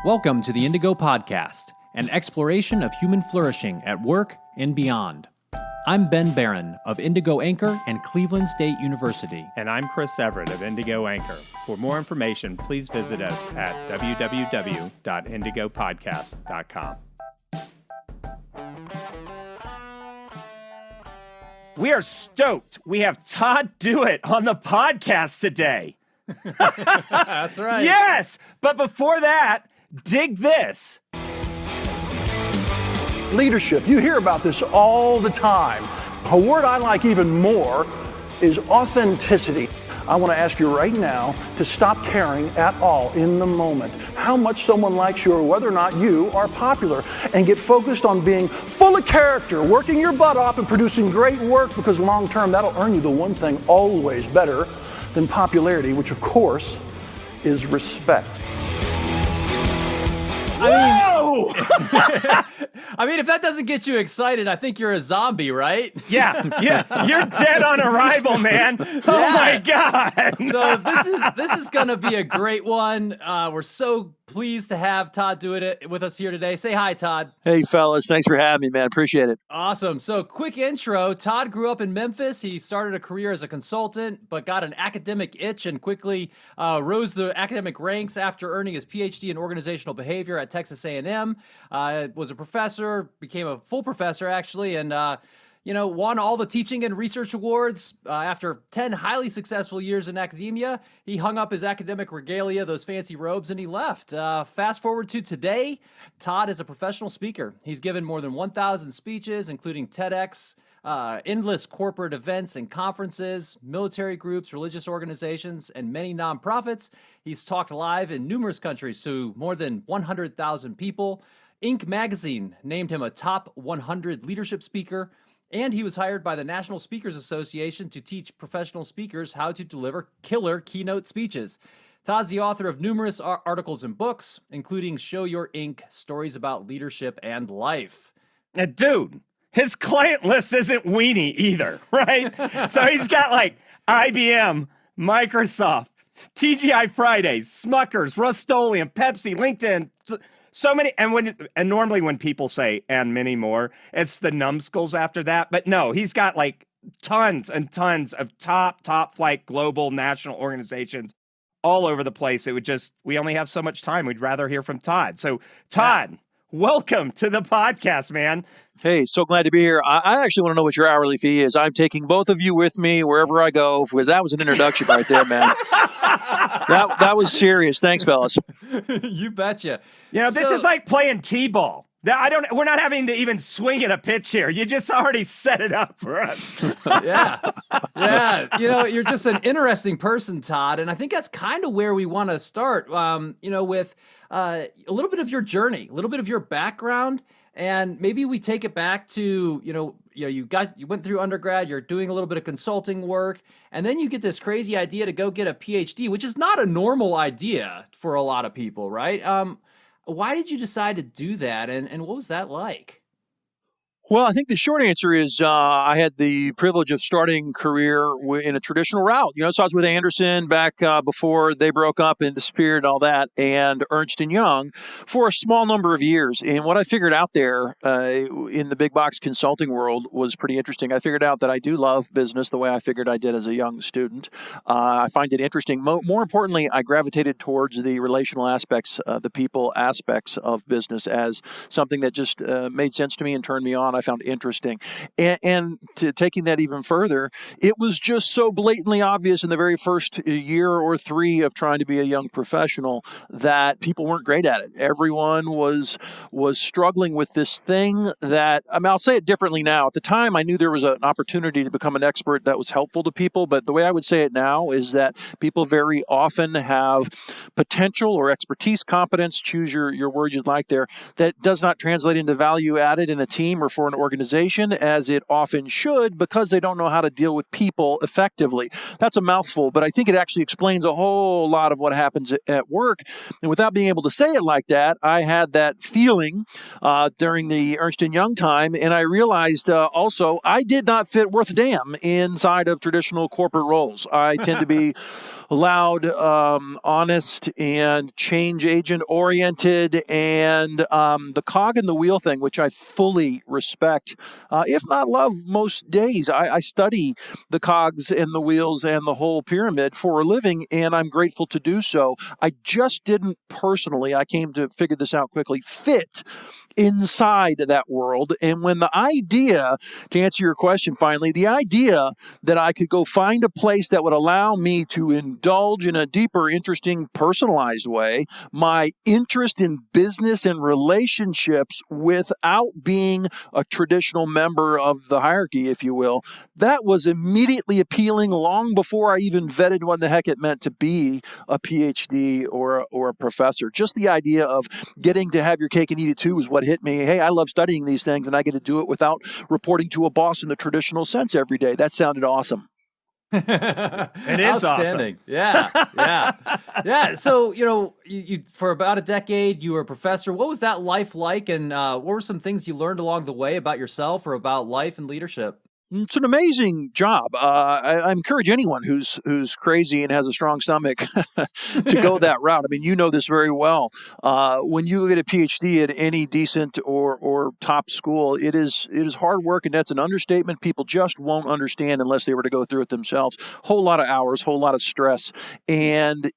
Welcome to the Indigo Podcast, an exploration of human flourishing at work and beyond. I'm Ben Barron of Indigo Anchor and Cleveland State University. And I'm Chris Everett of Indigo Anchor. For more information, please visit us at www.indigopodcast.com. We are stoked. We have Todd Dewett on the podcast today. That's right. Yes, but before that, dig this. Leadership, you hear about this all the time. A word I like even more is authenticity. I want to ask you right now to stop caring at all in the moment how much someone likes you or whether or not you are popular, and get focused on being full of character, working your butt off and producing great work, because long term that'll earn you the one thing always better than popularity, which of course is respect. I mean, if that doesn't get you excited, I think you're a zombie, right? Yeah, you're dead on arrival, man. Oh my God. So this is going to be a great one. We're so pleased to have Todd Dewett with us here today. Say hi, Todd. Hey, fellas. Thanks for having me, man. Appreciate it. Awesome. So quick intro. Todd grew up in Memphis. He started a career as a consultant, but got an academic itch and quickly rose the academic ranks after earning his Ph.D. in organizational behavior at Texas A&amp. Was a professor, became a full professor, actually, and won all the teaching and research awards. After 10 highly successful years in academia, he hung up his academic regalia, those fancy robes, and he left. Fast forward to today, Todd is a professional speaker. He's given more than 1,000 speeches, including TEDx, endless corporate events and conferences, military groups, religious organizations, and many nonprofits. He's talked live in numerous countries to more than 100,000 people. Inc. magazine named him a top 100 leadership speaker, and he was hired by the National Speakers Association to teach professional speakers how to deliver killer keynote speeches. Todd's the author of numerous articles and books, including Show Your Ink, Stories About Leadership and Life. Dude, his client list isn't weenie either, right? So he's got like IBM, Microsoft, TGI Fridays, Smuckers, Rust-Oleum, Pepsi, LinkedIn. So many, and normally when people say and many more, it's the numbskulls after that. But no, he's got like tons and tons of top flight global national organizations all over the place. We only have so much time. We'd rather hear from Todd. So Todd, welcome to the podcast, man. Hey, so glad to be here. I actually want to know what your hourly fee is. I'm taking both of you with me wherever I go, because that was an introduction right there, man. That was serious. Thanks, fellas. You betcha. This is like playing T-ball. We're not having to even swing at a pitch here. You just already set it up for us. Yeah. You're just an interesting person, Todd. And I think that's kind of where we want to start, with a little bit of your journey, a little bit of your background. And maybe we take it back to, you went through undergrad, you're doing a little bit of consulting work, and then you get this crazy idea to go get a Ph.D., which is not a normal idea for a lot of people, right? Why did you decide to do that, and what was that like? Well, I think the short answer is I had the privilege of starting career in a traditional route. So I was with Anderson back before they broke up and disappeared and all that, and Ernst & Young for a small number of years. And what I figured out there in the big box consulting world was pretty interesting. I figured out that I do love business the way I figured I did as a young student. I find it interesting. More importantly, I gravitated towards the relational aspects, the people aspects of business as something that just made sense to me and turned me on. I found interesting. And to taking that even further, it was just so blatantly obvious in the very first year or three of trying to be a young professional that people weren't great at it. Everyone was struggling with this thing that, I'll say it differently now. At the time, I knew there was an opportunity to become an expert that was helpful to people, but the way I would say it now is that people very often have potential or expertise, competence, choose your word you'd like there, that does not translate into value added in a team or for or an organization, as it often should, because they don't know how to deal with people effectively. That's a mouthful, but I think it actually explains a whole lot of what happens at work. And without being able to say it like that, I had that feeling during the Ernst & Young time, and I realized also I did not fit worth a damn inside of traditional corporate roles. I tend to be loud, honest, and change agent oriented, and the cog in the wheel thing, which I fully respect, if not love most days. I study the cogs and the wheels and the whole pyramid for a living, and I'm grateful to do so. I just didn't personally, I came to figure this out quickly, fit inside that world. And when the idea, to answer your question finally, the idea that I could go find a place that would allow me to indulge in a deeper, interesting, personalized way, my interest in business and relationships without being a traditional member of the hierarchy, if you will, that was immediately appealing long before I even vetted what the heck it meant to be a Ph.D. or a professor. Just the idea of getting to have your cake and eat it too was what hit me. Hey, I love studying these things, and I get to do it without reporting to a boss in the traditional sense every day. That sounded awesome. It is Outstanding. awesome. Yeah. So, you for about a decade, you were a professor. What was that life like? And what were some things you learned along the way about yourself or about life and leadership? It's an amazing job. I encourage anyone who's crazy and has a strong stomach to go that route. I mean, you know this very well. When you get a PhD at any decent or top school, it is hard work, and that's an understatement. People just won't understand unless they were to go through it themselves. Whole lot of hours, whole lot of stress, and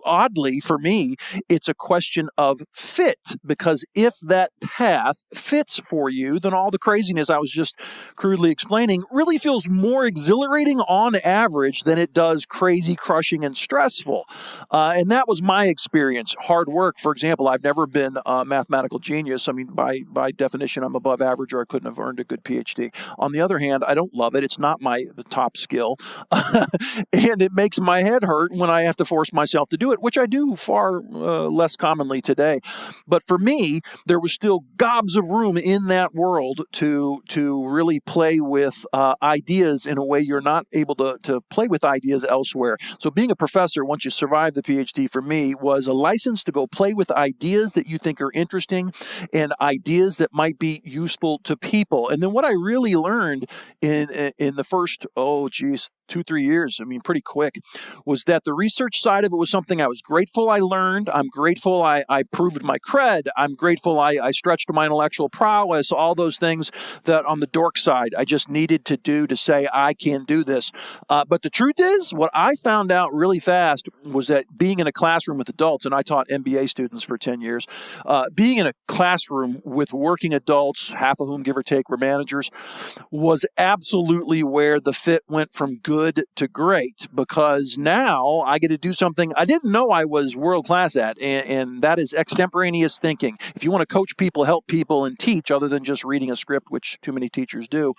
oddly, for me, it's a question of fit, because if that path fits for you, then all the craziness I was just crudely explaining really feels more exhilarating on average than it does crazy, crushing, and stressful. And that was my experience. Hard work, for example, I've never been a mathematical genius. I mean, by definition, I'm above average, or I couldn't have earned a good PhD. On the other hand, I don't love it. It's not my top skill. And it makes my head hurt when I have to force myself to do it, which I do far less commonly today. But for me, there was still gobs of room in that world to really play with ideas in a way you're not able to play with ideas elsewhere. So being a professor, once you survive the PhD, for me, was a license to go play with ideas that you think are interesting and ideas that might be useful to people. And then what I really learned in the first, 2-3 years, I mean, pretty quick, was that the research side of it was something I was grateful I learned. I'm grateful I proved my cred. I'm grateful I stretched my intellectual prowess, all those things that on the dork side I just needed to do to say I can do this. But the truth is, what I found out really fast was that being in a classroom with adults, and I taught MBA students for 10 years, being in a classroom with working adults, half of whom, give or take, were managers, was absolutely where the fit went from good to great, because now I get to do something I didn't know I was world class at, and that is extemporaneous thinking. If you want to coach people, help people, and teach other than just reading a script, which too many teachers do,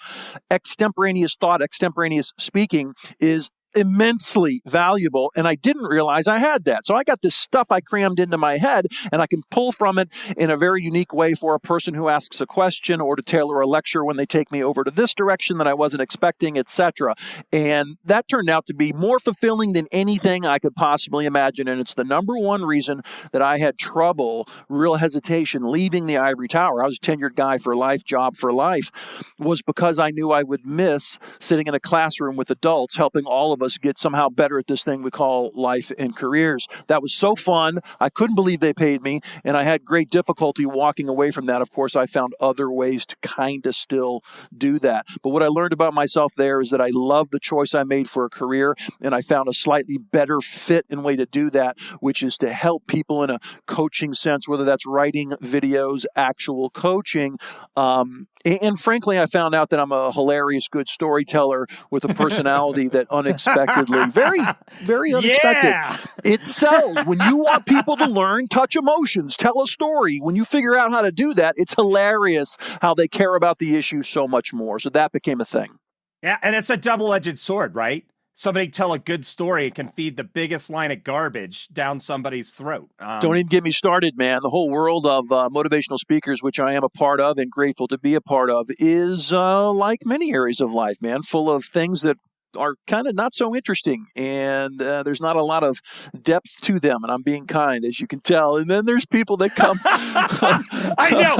extemporaneous thought, extemporaneous speaking is immensely valuable, and I didn't realize I had that. So I got this stuff I crammed into my head, and I can pull from it in a very unique way for a person who asks a question, or to tailor a lecture when they take me over to this direction that I wasn't expecting, etc. And that turned out to be more fulfilling than anything I could possibly imagine, and it's the number one reason that I had trouble, real hesitation, leaving the ivory tower. I was a tenured guy for life, job for life, was because I knew I would miss sitting in a classroom with adults, helping all of us get somehow better at this thing we call life and careers. That was so fun. I couldn't believe they paid me, and I had great difficulty walking away from that. Of course, I found other ways to kind of still do that. But what I learned about myself there is that I love the choice I made for a career, and I found a slightly better fit and way to do that, which is to help people in a coaching sense, whether that's writing videos, actual coaching. And frankly, I found out that I'm a hilarious, good storyteller with a personality that unexpectedly, very, very unexpected. Yeah. It sells. When you want people to learn, touch emotions, tell a story, when you figure out how to do that, it's hilarious how they care about the issue so much more. So that became a thing. Yeah, and it's a double-edged sword, right? somebody tell a good story, it can feed the biggest line of garbage down somebody's throat. Don't even get me started, man. The whole world of motivational speakers, which I am a part of and grateful to be a part of, is like many areas of life, man, full of things that are kind of not so interesting, and there's not a lot of depth to them, and I'm being kind, as you can tell. And then there's people that come. I know.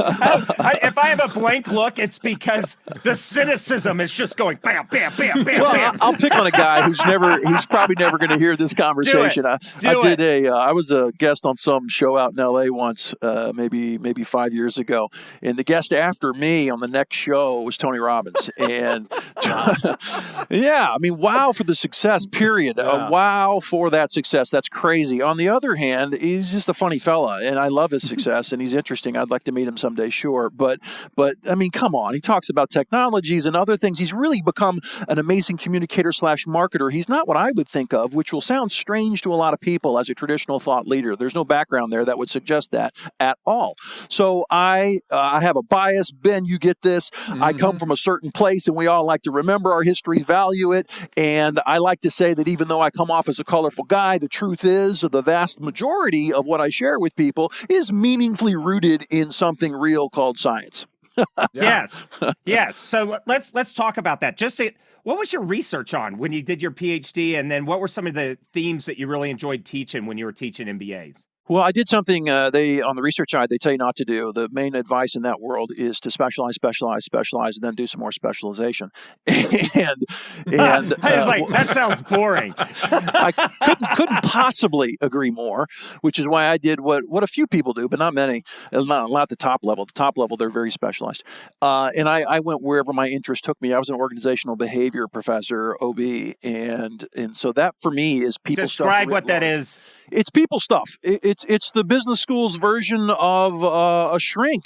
If I have a blank look, it's because the cynicism is just going bam, bam, bam, bam, Well, bam. I'll pick on a guy who's probably never going to hear this conversation. I was a guest on some show out in LA once, maybe 5 years ago, and the guest after me on the next show was Tony Robbins, and yeah. I mean, wow for the success, period. Wow for that success. That's crazy. On the other hand, he's just a funny fella, and I love his success, and he's interesting. I'd like to meet him someday, sure. But I mean, come on. He talks about technologies and other things. He's really become an amazing communicator / marketer. He's not what I would think of, which will sound strange to a lot of people as a traditional thought leader. There's no background there that would suggest that at all. So I have a bias. Ben, you get this. Mm-hmm. I come from a certain place, and we all like to remember our history, value it. And I like to say that even though I come off as a colorful guy, the truth is the vast majority of what I share with people is meaningfully rooted in something real called science. Yes. So let's talk about that. What was your research on when you did your PhD? And then what were some of the themes that you really enjoyed teaching when you were teaching MBAs? Well, I did something on the research side they tell you not to do. The main advice in that world is to specialize, and then do some more specialization. and I was like, that sounds boring. I couldn't possibly agree more, which is why I did what a few people do, but not many. Not at the top level. At the top level, they're very specialized. And I went wherever my interest took me. I was an organizational behavior professor, OB, and so that for me is people stuff. Describe what that is. It's people stuff. It's the business school's version of a shrink.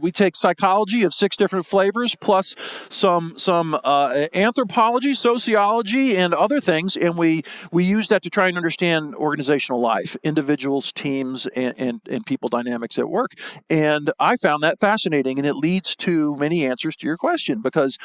We take psychology of 6 different flavors plus some anthropology, sociology, and other things, and we use that to try and understand organizational life, individuals, teams, and people dynamics at work. And I found that fascinating, and it leads to many answers to your question, because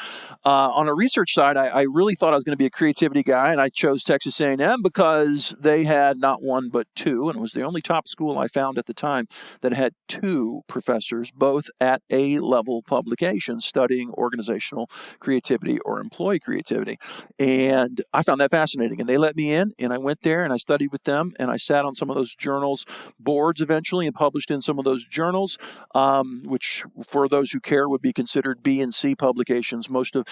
on a research side, I really thought I was going to be a creativity guy, and I chose Texas A&M because they had not one but 2, and it was the only top school I found at the time that had 2 professors, both at A-level publications, studying organizational creativity or employee creativity. And I found that fascinating. And they let me in, and I went there, and I studied with them, and I sat on some of those journals boards eventually and published in some of those journals, which for those who care would be considered B and C publications. Most of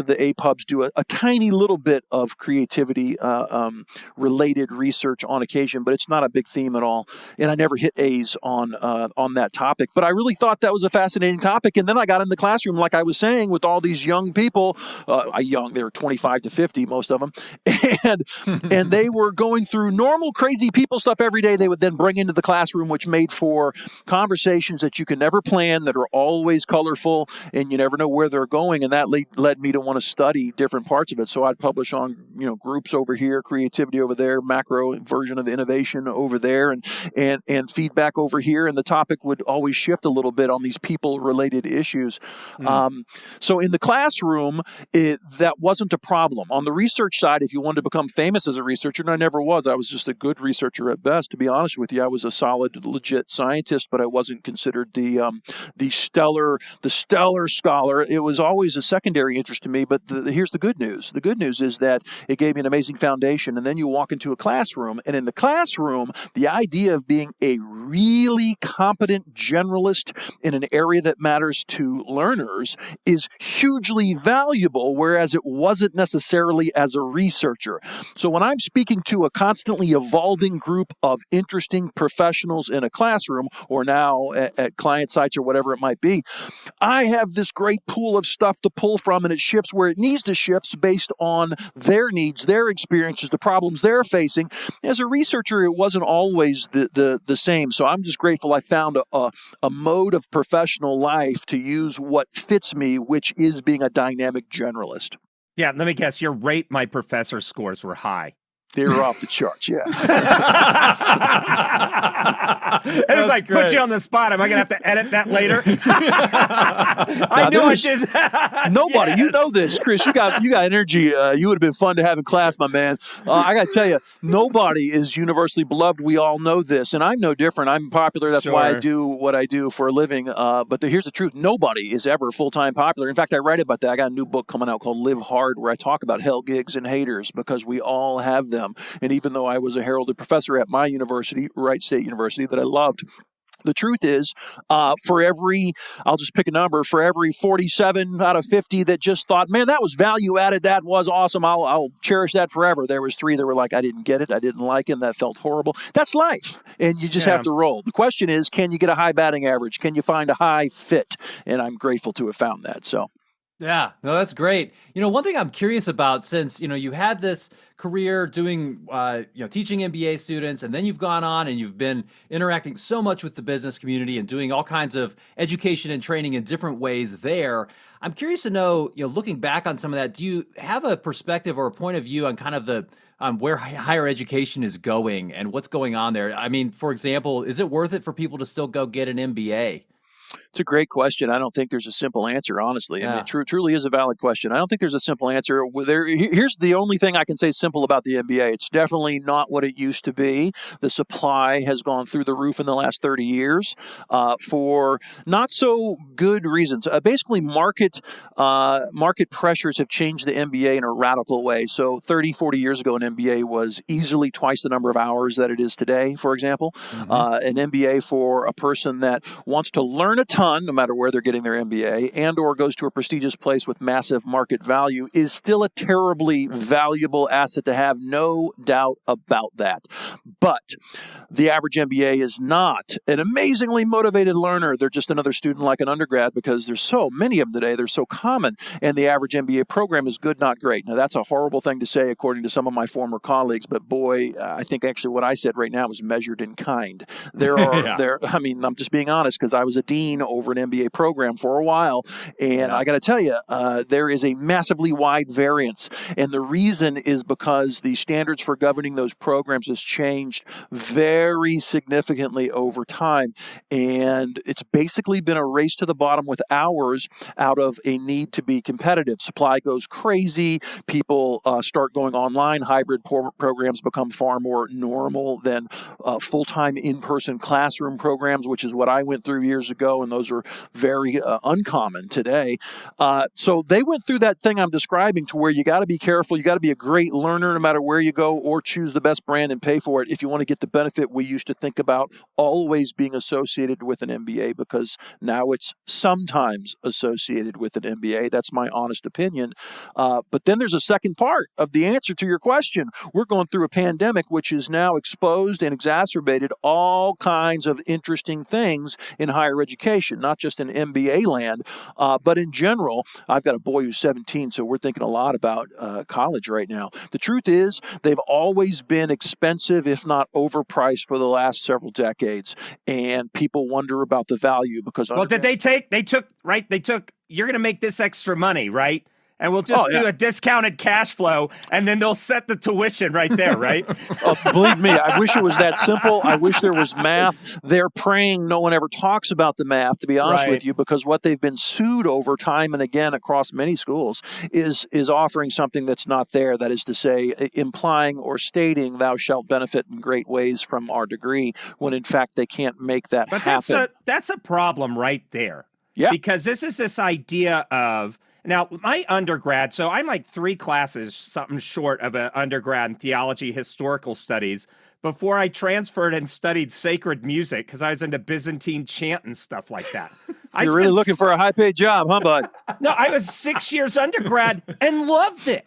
the A pubs do a tiny little bit of creativity related research on occasion, but it's not a big theme at all. And I never hit A's on that topic. But I really thought that was a fascinating topic. And then I got in the classroom, like I was saying, with all these young people. They were 25 to 50, most of them. And they were going through normal, crazy people stuff every day. They would then bring into the classroom, which made for conversations that you can never plan, that are always colorful, and you never know where they're going. And that led me to want to study different parts of it. So I'd publish on, groups over here, creativity over there, macro version of innovation over there, and feedback over here, and the topic would always shift a little bit on these people-related issues. So in the classroom, that wasn't a problem. On the research side, if you wanted to become famous as a researcher, and I never was, I was just a good researcher at best, to be honest with you. I was a solid, legit scientist, but I wasn't considered the stellar scholar. It was always a secondary interest to me, but here's the good news. The good news is that it gave me an amazing foundation, and then you walk into a classroom, and in the classroom, the idea of being a really competent generalist in an area that matters to learners is hugely valuable, whereas it wasn't necessarily as a researcher. So when I'm speaking to a constantly evolving group of interesting professionals in a classroom, or now at client sites or whatever it might be, I have this great pool of stuff to pull from, and it shifts where it needs to shift based on their needs, their experiences, the problems they're facing. As a researcher, it wasn't always the same. So I'm just grateful I found a mode of professional life to use what fits me, which is being a dynamic generalist. Yeah, let me guess, your rate my professor scores were high. They were off the charts, yeah. It was like, great. put you on the spot. Am I going to have to edit that later? I knew I should. Nobody, Yes. you know this, Chris. You got energy. You would have been fun to have in class, my man. I got to tell you, nobody is universally beloved. We all know this, and I'm no different. I'm popular. That's why I Sure. do what I do for a living. But here's the truth: nobody is ever full-time popular. In fact, I write about that. I got a new book coming out called Live Hard, where I talk about hell gigs and haters because we all have them. And even though I was a heralded professor at my university, Wright State University, that I loved, the truth is, for every, I'll just pick a number, for every 47 out of 50 that just thought, man, that was value added, that was awesome, I'll cherish that forever. There was 3 that were like, I didn't get it, I didn't like it, and that felt horrible. That's life, and you just have to roll. The question is, can you get a high batting average? Can you find a high fit? And I'm grateful to have found that. So. Yeah, no, that's great. One thing I'm curious about, since, you had this career doing, teaching MBA students, and then you've gone on and you've been interacting so much with the business community and doing all kinds of education and training in different ways there. I'm curious to know, looking back on some of that, do you have a perspective or a point of view on kind of the where higher education is going and what's going on there? I mean, for example, is it worth it for people to still go get an MBA? It's a great question. I don't think there's a simple answer, honestly. Yeah. I mean, it truly is a valid question. I don't think there's a simple answer. Here's the only thing I can say simple about the MBA. It's definitely not what it used to be. The supply has gone through the roof in the last 30 years for not so good reasons. Basically, market pressures have changed the MBA in a radical way. So 30, 40 years ago, an MBA was easily twice the number of hours that it is today, for example. An MBA for a person that wants to learn a ton, no matter where they're getting their MBA, and or goes to a prestigious place with massive market value, is still a terribly valuable asset to have, no doubt about that. But the average MBA is not an amazingly motivated learner. They're just another student like an undergrad because there's so many of them today. They're so common. And the average MBA program is good, not great. Now, that's a horrible thing to say according to some of my former colleagues, but boy, I think actually what I said right now is measured in kind. There are, I'm just being honest because I was a dean over an MBA program for a while. And I got to tell you, there is a massively wide variance. And the reason is because the standards for governing those programs has changed very significantly over time. And it's basically been a race to the bottom with hours out of a need to be competitive. Supply goes crazy. People start going online. Hybrid programs become far more normal than full-time in-person classroom programs, which is what I went through years ago. And those are very uncommon today. So they went through that thing I'm describing to where you got to be careful. You got to be a great learner no matter where you go, or choose the best brand and pay for it if you want to get the benefit we used to think about always being associated with an MBA, because now it's sometimes associated with an MBA. That's my honest opinion. But then there's a second part of the answer to your question. We're going through a pandemic which has now exposed and exacerbated all kinds of interesting things in higher education, not just in MBA land, but in general. I've got a boy who's 17, so we're thinking a lot about college right now. The truth is, they've always been expensive, if not overpriced, for the last several decades, and people wonder about the value because. Well, they took, you're going to make this extra money, right? And we'll just do a discounted cash flow, and then they'll set the tuition right there, right? Believe me, I wish it was that simple. I wish there was math. They're praying no one ever talks about the math, to be honest with you, because what they've been sued over time and again across many schools is offering something that's not there. That is to say, implying or stating thou shalt benefit in great ways from our degree, when in fact they can't make that happen. That's a problem right there. Yeah. Because this is this idea of, now, my undergrad, so I'm like 3 classes, something short of an undergrad in theology, historical studies, before I transferred and studied sacred music because I was into Byzantine chant and stuff like that. You're really looking for a high-paid job, huh, bud? No, I was 6 years undergrad and loved it.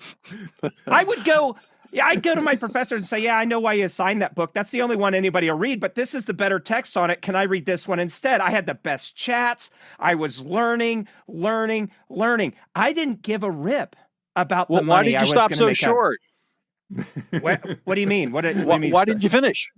I'd go to my professors and say, yeah, I know why you assigned that book. That's the only one anybody will read, but this is the better text on it. Can I read this one instead? I had the best chats. I was learning. I didn't give a rip about the money. Why did you stop so short? What do you mean? What do you mean? Why didn't you finish?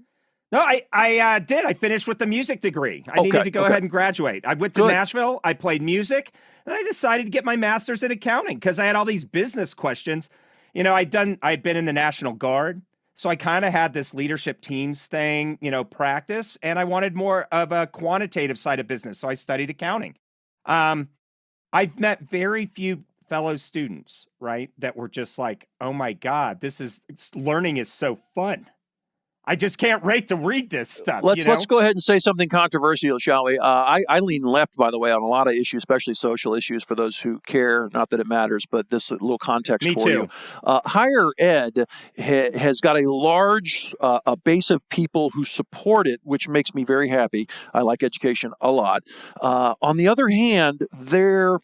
No, I did. I finished with the music degree. I needed to go ahead and graduate. I went to Nashville. I played music, and I decided to get my master's in accounting because I had all these business questions. You know, I'd been in the National Guard, So I kind of had this leadership teams thing, practice, and I wanted more of a quantitative side of business. So I studied accounting. I've met very few fellow students, right, that were just like, oh my God, learning is so fun. I just can't wait to read this stuff. Let's go ahead and say something controversial, shall we? I lean left, by the way, on a lot of issues, especially social issues for those who care. Not that it matters, but this little context for you. Higher ed has got a large a base of people who support it, which makes me very happy. I like education a lot. On the other hand, their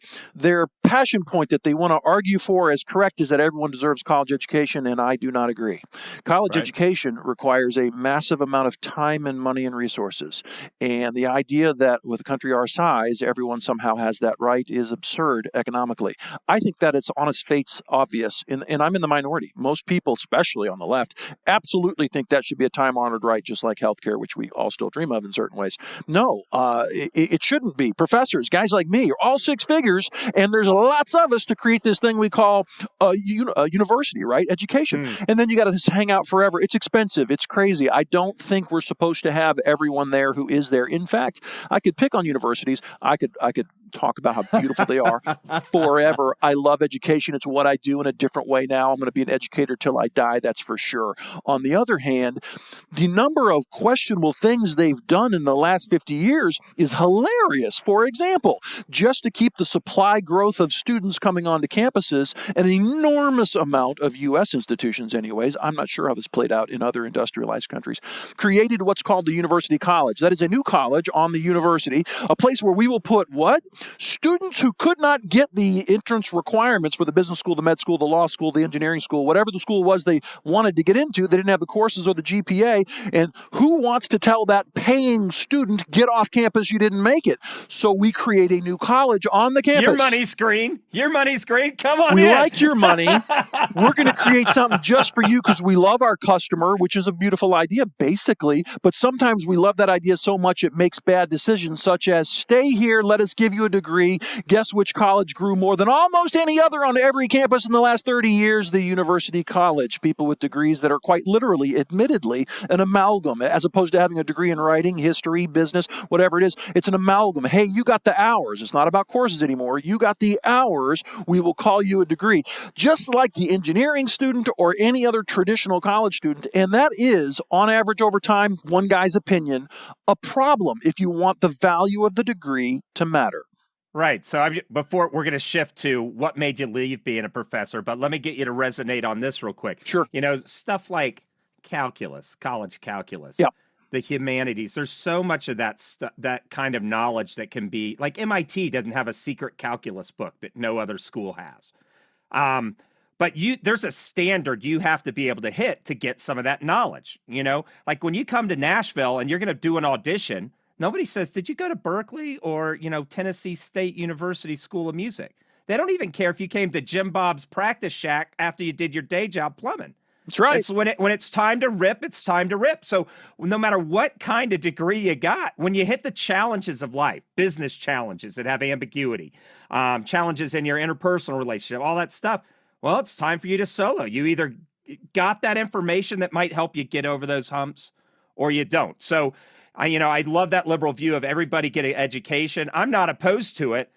passion point that they want to argue for as correct is that everyone deserves college education, and I do not agree. College education requires a massive amount of time and money and resources. And the idea that with a country our size, everyone somehow has that right is absurd economically. I think that it's on its face obvious, and I'm in the minority. Most people, especially on the left, absolutely think that should be a time-honored right, just like healthcare, which we all still dream of in certain ways. No, it shouldn't be. Professors, guys like me, are all six figures, and there's lots of us to create this thing we call a university, right? Education. And then you got to hang out forever. It's expensive. It's crazy. I don't think we're supposed to have everyone there who is there. In fact, I could pick on universities. I could talk about how beautiful they are forever. I love education. It's what I do in a different way now. I'm going to be an educator till I die, that's for sure. On the other hand, the number of questionable things they've done in the last 50 years is hilarious. For example, just to keep the supply growth of students coming onto campuses, an enormous amount of U.S. institutions anyways, I'm not sure how this played out in other industrialized countries, created what's called the University College. That is a new college on the university, a place where we will put what? Students who could not get the entrance requirements for the business school, the med school, the law school, the engineering school, whatever the school was they wanted to get into, they didn't have the courses or the GPA. And who wants to tell that paying student, get off campus, you didn't make it? So we create a new college on the campus. Your money's green. Come on We in. like your money. We're going to create something just for you because we love our customer, which is a beautiful idea, basically. But sometimes we love that idea so much it makes bad decisions, such as stay here, let us give you a degree. Guess which college grew more than almost any other on every campus in the last 30 years? The University College. People with degrees that are quite literally, admittedly, an amalgam, as opposed to having a degree in writing, history, business, whatever it is. It's an amalgam. Hey, you got the hours. It's not about courses anymore. You got the hours. We will call you a degree. Just like the engineering student or any other traditional college student. And that is, on average over time, one guy's opinion, a problem if you want the value of the degree to matter. Right. So before we're going to shift to what made you leave being a professor, but let me get you to resonate on this real quick. Sure. Stuff like calculus, college calculus, the humanities. There's so much of that kind of knowledge that can be like MIT doesn't have a secret calculus book that no other school has. But there's a standard you have to be able to hit to get some of that knowledge. Like when you come to Nashville and you're going to do an audition, nobody says, did you go to Berkeley or, Tennessee State University School of Music? They don't even care if you came to Jim Bob's practice shack after you did your day job plumbing. That's right. It's when it's time to rip, it's time to rip. So no matter what kind of degree you got, when you hit the challenges of life, business challenges that have ambiguity, challenges in your interpersonal relationship, all that stuff, well, it's time for you to solo. You either got that information that might help you get over those humps or you don't. So I love that liberal view of everybody getting education. I'm not opposed to it,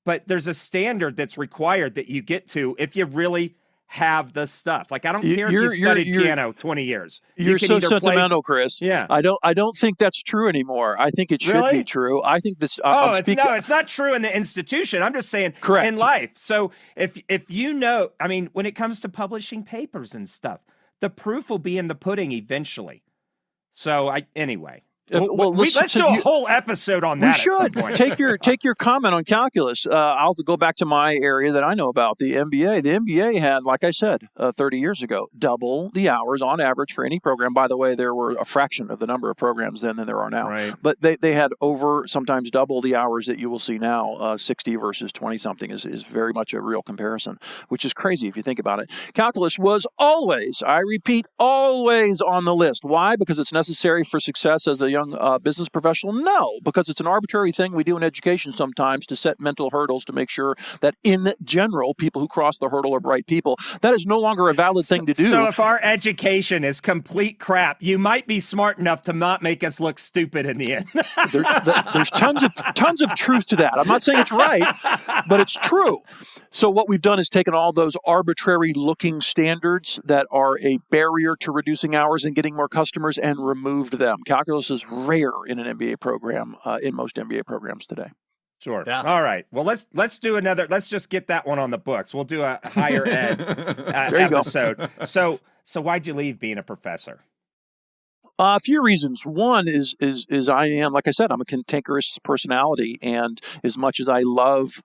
but there's a standard that's required that you get to if you really have the stuff. Like, I don't care if you studied piano 20 years. You're so sentimental, Chris. Yeah. I don't think that's true anymore. I think it should be true. I think this. It's not true in the institution. I'm just saying in life. So if when it comes to publishing papers and stuff, the proof will be in the pudding eventually. So anyway. Let's do a whole episode on that. We should at some point. take your comment on calculus. I'll go back to my area that I know about, the MBA. The MBA had, like I said, 30 years ago, double the hours on average for any program. By the way, there were a fraction of the number of programs then than there are now. Right. But they had sometimes double the hours that you will see now. 60 versus 20 something is very much a real comparison, which is crazy if you think about it. Calculus was always, I repeat, always on the list. Why? Because it's necessary for success as a young business professional? No, because it's an arbitrary thing we do in education sometimes to set mental hurdles to make sure that in general, people who cross the hurdle are bright people. That is no longer a valid thing to do. So if our education is complete crap, you might be smart enough to not make us look stupid in the end. There's tons of truth to that. I'm not saying it's right, but it's true. So what we've done is taken all those arbitrary looking standards that are a barrier to reducing hours and getting more customers and removed them. Calculus is rare in an MBA program, in most MBA programs today. Sure. Yeah. All right. Well, let's do another. Let's just get that one on the books. We'll do a higher ed There you go. episode. So why'd you leave being a professor? A few reasons. One is I am, like I said, I'm a cantankerous personality, and as much as I love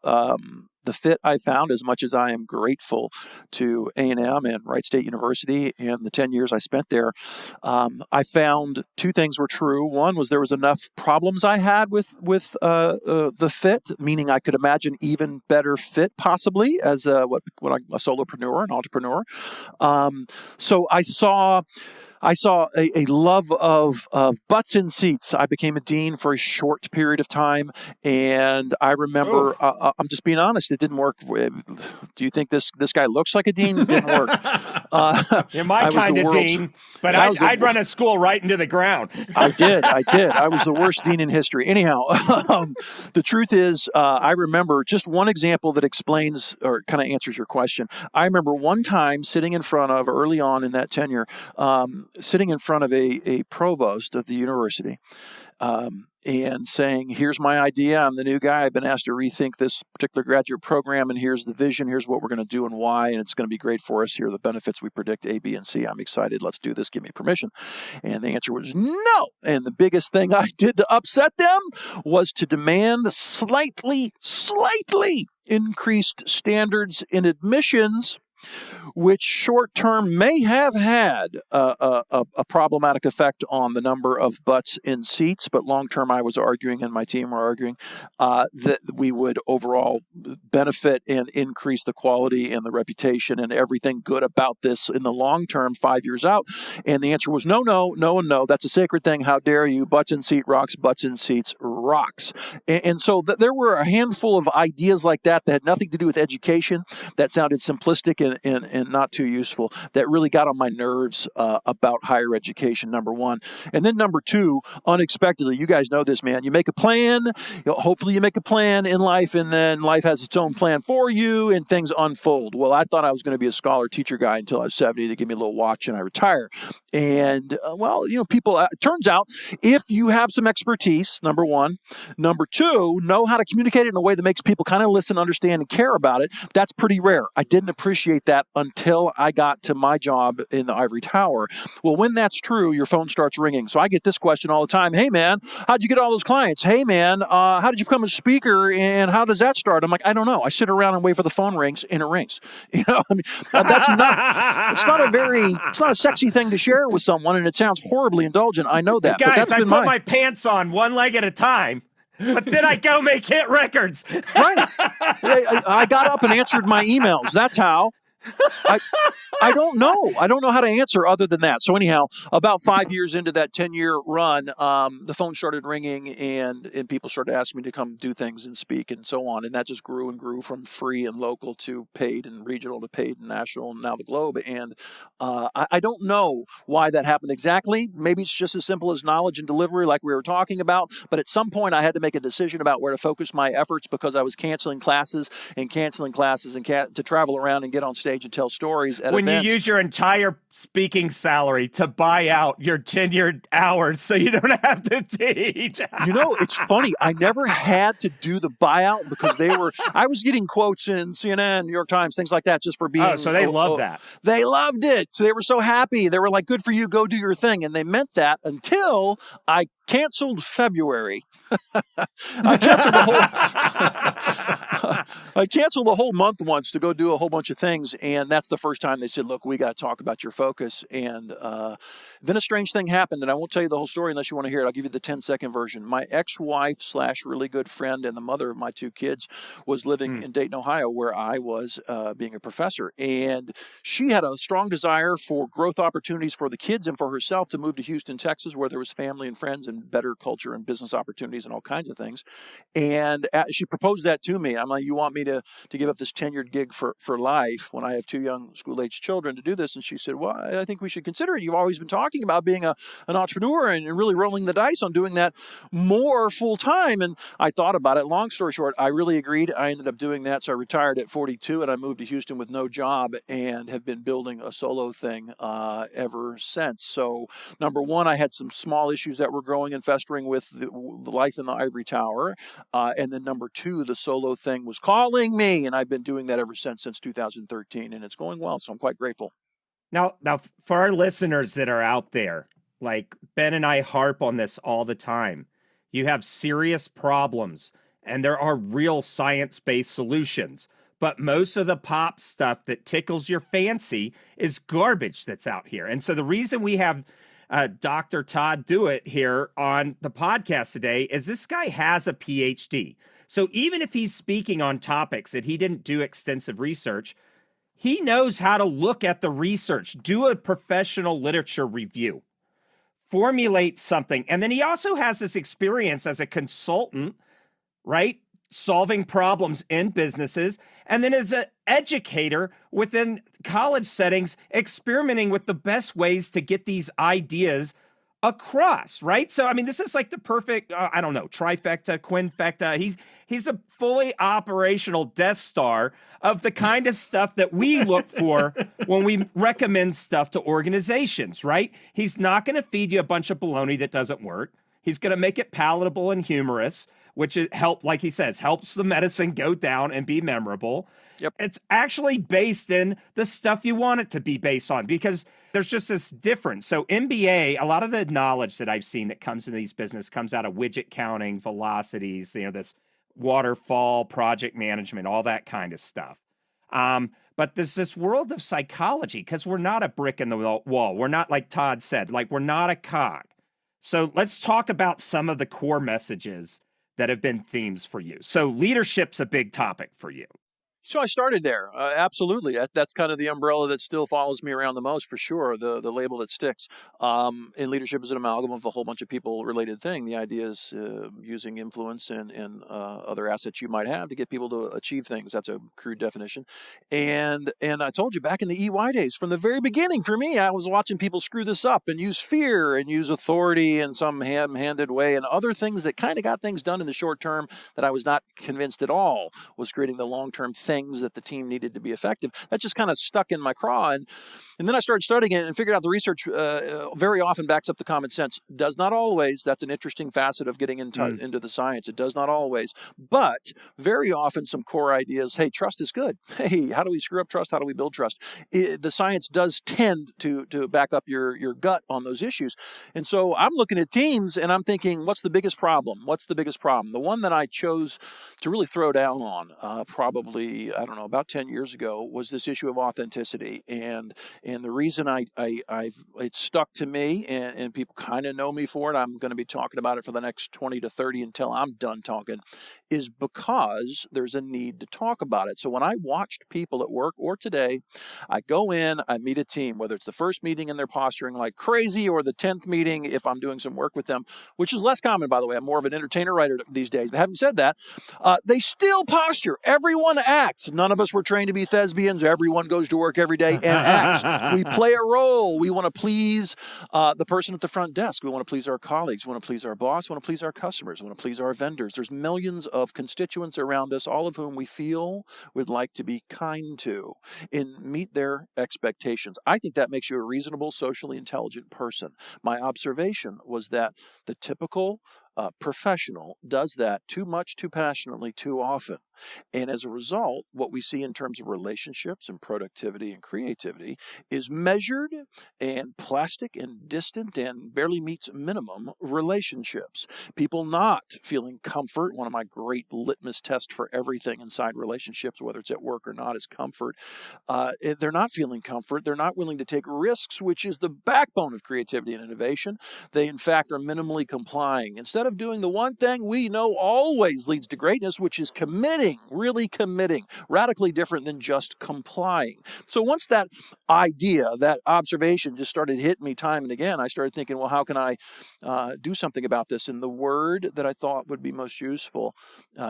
the fit I found, as much as I am grateful to A&M and Wright State University and the 10 years I spent there, I found two things were true. One was there was enough problems I had with the fit, meaning I could imagine even better fit possibly as a solopreneur, an entrepreneur. So I saw a love of butts in seats. I became a dean for a short period of time, and I remember, I'm just being honest, it didn't work. Do you think this guy looks like a dean? It didn't work. You're my kind of dean, but I'd run a school right into the ground. I did. I was the worst dean in history. Anyhow, the truth is, I remember just one example that explains or kind of answers your question. I remember one time sitting in front of, early on in that tenure, sitting in front of a provost of the university and saying, here's my idea. I'm the new guy. I've been asked to rethink this particular graduate program, and here's the vision. Here's what we're going to do and why, and it's going to be great for us. Here are the benefits we predict, A, B, and C. I'm excited. Let's do this. Give me permission. And the answer was no. And the biggest thing I did to upset them was to demand slightly increased standards in admissions, which short-term may have had a problematic effect on the number of butts in seats, but long-term I was arguing and my team were arguing that we would overall benefit and increase the quality and the reputation and everything good about this in the long term, 5 years out. And the answer was no, and no. That's a sacred thing. How dare you? Butts in seat rocks, butts in seats rocks. And so there were a handful of ideas like that had nothing to do with education, that sounded simplistic and not too useful, that really got on my nerves about higher education, number one. And then number two, unexpectedly, you guys know this, man, you make a plan, hopefully you make a plan in life, and then life has its own plan for you and things unfold. Well, I thought I was going to be a scholar teacher guy until I was 70. They give me a little watch and I retire. And people, it turns out if you have some expertise, number one, number two, know how to communicate it in a way that makes people kind of listen, understand, and care about it, that's pretty rare. I didn't appreciate that until I got to my job in the ivory tower. Well, when that's true, your phone starts ringing. So I get this question all the time. Hey, man, how'd you get all those clients? Hey, man, how did you become a speaker and how does that start? I'm like, I don't know. I sit around and wait for the phone rings and it rings. It's not a sexy thing to share with someone, and it sounds horribly indulgent. I know that. Guys, but that's I been put my pants on one leg at a time. But then I go make hit records. Right. I got up and answered my emails. That's how. I don't know. I don't know how to answer other than that. So anyhow, about 5 years into that 10-year run, the phone started ringing and people started asking me to come do things and speak and so on. And that just grew and grew from free and local to paid and regional to paid and national and now the globe. And I don't know why that happened exactly. Maybe it's just as simple as knowledge and delivery like we were talking about. But at some point I had to make a decision about where to focus my efforts because I was canceling classes and to travel around and get on stage and tell stories at events. You use your entire speaking salary to buy out your tenured hours so you don't have to teach. It's funny. I never had to do the buyout because I was getting quotes in CNN, New York Times, things like that just for being. Oh, so they love that. They loved it. So they were so happy. They were like, good for you. Go do your thing. And they meant that until I canceled February. I I canceled a whole month once to go do a whole bunch of things, and that's the first time they said, look, we got to talk about your focus. And then a strange thing happened, and I won't tell you the whole story unless you want to hear it. I'll give you the 10-second version. My ex-wife / really good friend and the mother of my 2 kids was living in Dayton, Ohio, where I was being a professor. And she had a strong desire for growth opportunities for the kids and for herself to move to Houston, Texas, where there was family and friends and better culture and business opportunities and all kinds of things. And she proposed that to me. I'm like, you want me to give up this tenured gig for life when I have 2 young school-aged children to do this? And she said, well, I think we should consider it. You've always been talking about being an entrepreneur and you're really rolling the dice on doing that more full-time. And I thought about it. Long story short, I really agreed. I ended up doing that. So I retired at 42 and I moved to Houston with no job and have been building a solo thing ever since. So number one, I had some small issues that were growing and festering with the life in the ivory tower. And then number two, the solo thing was calling me, and I've been doing that ever since 2013, and it's going well. So I'm quite grateful. Now, for our listeners that are out there, like Ben and I harp on this all the time. You have serious problems, and there are real science-based solutions. But most of the pop stuff that tickles your fancy is garbage that's out here. And so the reason we have Dr. Todd Dewett here on the podcast today is this guy has a Ph.D. So even if he's speaking on topics that he didn't do extensive research, he knows how to look at the research, do a professional literature review, formulate something. And then he also has this experience as a consultant, right? Solving problems in businesses, and then as an educator within college settings, experimenting with the best ways to get these ideas across, right? So, I mean, this is like the perfect, trifecta, quinfecta. He's a fully operational Death Star of the kind of stuff that we look for when we recommend stuff to organizations, right? He's not going to feed you a bunch of baloney that doesn't work. He's going to make it palatable and humorous, which like he says, helps the medicine go down and be memorable. Yep. It's actually based in the stuff you want it to be based on, because there's just this difference. So MBA, a lot of the knowledge that I've seen that comes into these business comes out of widget counting, velocities, this waterfall, project management, all that kind of stuff. But there's this world of psychology, because we're not a brick in the wall. We're not, like Todd said, we're not a cog. So let's talk about some of the core messages that have been themes for you. So leadership's a big topic for you. So I started there. Absolutely. That's kind of the umbrella that still follows me around the most, for sure, the label that sticks. And leadership is an amalgam of a whole bunch of people-related thing. The idea is using influence and other assets you might have to get people to achieve things. That's a crude definition. And I told you back in the EY days, from the very beginning, for me, I was watching people screw this up and use fear and use authority in some ham-handed way and other things that kind of got things done in the short term that I was not convinced at all was creating the long-term things that the team needed to be effective. That just kind of stuck in my craw. And then I started studying it and figured out the research very often backs up the common sense. Does not always. That's an interesting facet of getting into the science. It does not always. But very often some core ideas, hey, trust is good. Hey, how do we screw up trust? How do we build trust? The science does tend to back up your gut on those issues. And so I'm looking at teams and I'm thinking, what's the biggest problem? What's the biggest problem? The one that I chose to really throw down on probably, about 10 years ago was this issue of authenticity. And the reason it's stuck to me and people kind of know me for it, I'm going to be talking about it for the next 20 to 30 until I'm done talking, is because there's a need to talk about it. So when I watched people at work or today, I go in, I meet a team, whether it's the first meeting and they're posturing like crazy or the 10th meeting if I'm doing some work with them, which is less common, by the way. I'm more of an entertainer writer these days. But having said that, they still posture. Everyone acts. None of us were trained to be thespians. Everyone goes to work every day and acts. We play a role. We want to please the person at the front desk. We want to please our colleagues. We want to please our boss. We want to please our customers. We want to please our vendors. There's millions of constituents around us, all of whom we feel we'd like to be kind to and meet their expectations. I think that makes you a reasonable, socially intelligent person. My observation was that the typical professional does that too much, too passionately, too often. And as a result, what we see in terms of relationships and productivity and creativity is measured and plastic and distant and barely meets minimum relationships. People not feeling comfort. One of my great litmus tests for everything inside relationships, whether it's at work or not, is comfort. They're not feeling comfort. They're not willing to take risks, which is the backbone of creativity and innovation. They, in fact, are minimally complying. Instead of doing the one thing we know always leads to greatness, which is committing, really committing, radically different than just complying. So once that idea, that observation just started hitting me time and again, I started thinking, well, how can I do something about this? And the word that I thought would be most useful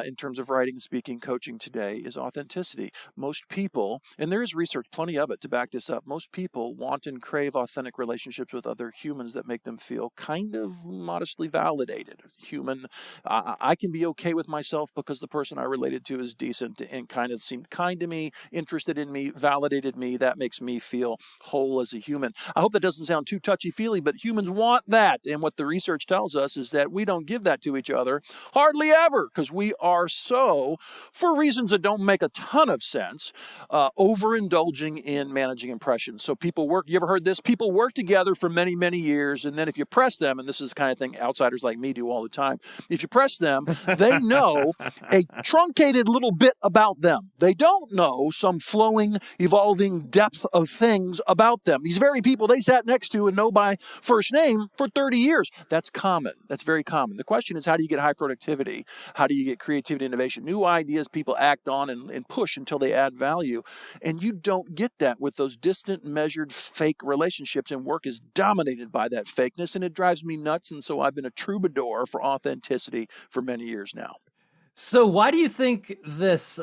in terms of writing, speaking, coaching today is authenticity. Most people, and there is research, plenty of it to back this up, most people want and crave authentic relationships with other humans that make them feel kind of modestly validated. Human, I can be okay with myself because the person I related to is decent and kind of seemed kind to me, interested in me, validated me. That makes me feel whole as a human. I hope that doesn't sound too touchy-feely, but humans want that. And what the research tells us is that we don't give that to each other hardly ever, because we are so, for reasons that don't make a ton of sense, overindulging in managing impressions. So people work, you ever heard this? People work together for many, many years, and then if you press them, and this is the kind of thing outsiders like me do all the time, if you press them, they know a truncated little bit about them. They don't know some flowing, evolving depth of things about them. These very people they sat next to and know by first name for 30 years. That's common. That's very common. The question is, how do you get high productivity? How do you get creativity, innovation, new ideas people act on and push until they add value? And you don't get that with those distant, measured, fake relationships, and work is dominated by that fakeness, and it drives me nuts. And so I've been a troubadour for authenticity for many years now. So why do you think this,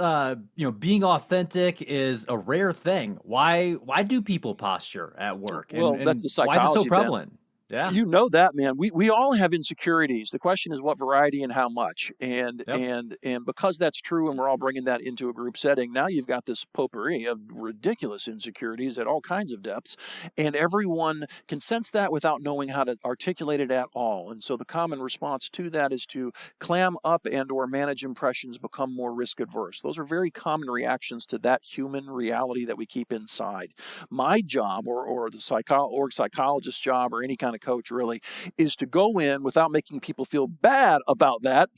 being authentic is a rare thing? Why do people posture at work? Well, that's the psychology. Why is it so prevalent? Yeah. You know that, man. We all have insecurities. The question is what variety and how much. And because that's true, and we're all bringing that into a group setting, now you've got this potpourri of ridiculous insecurities at all kinds of depths, and everyone can sense that without knowing how to articulate it at all. And so the common response to that is to clam up and or manage impressions, become more risk adverse. Those are very common reactions to that human reality that we keep inside. My job, or the psychologist's job, or any kind of coach really, is to go in without making people feel bad about that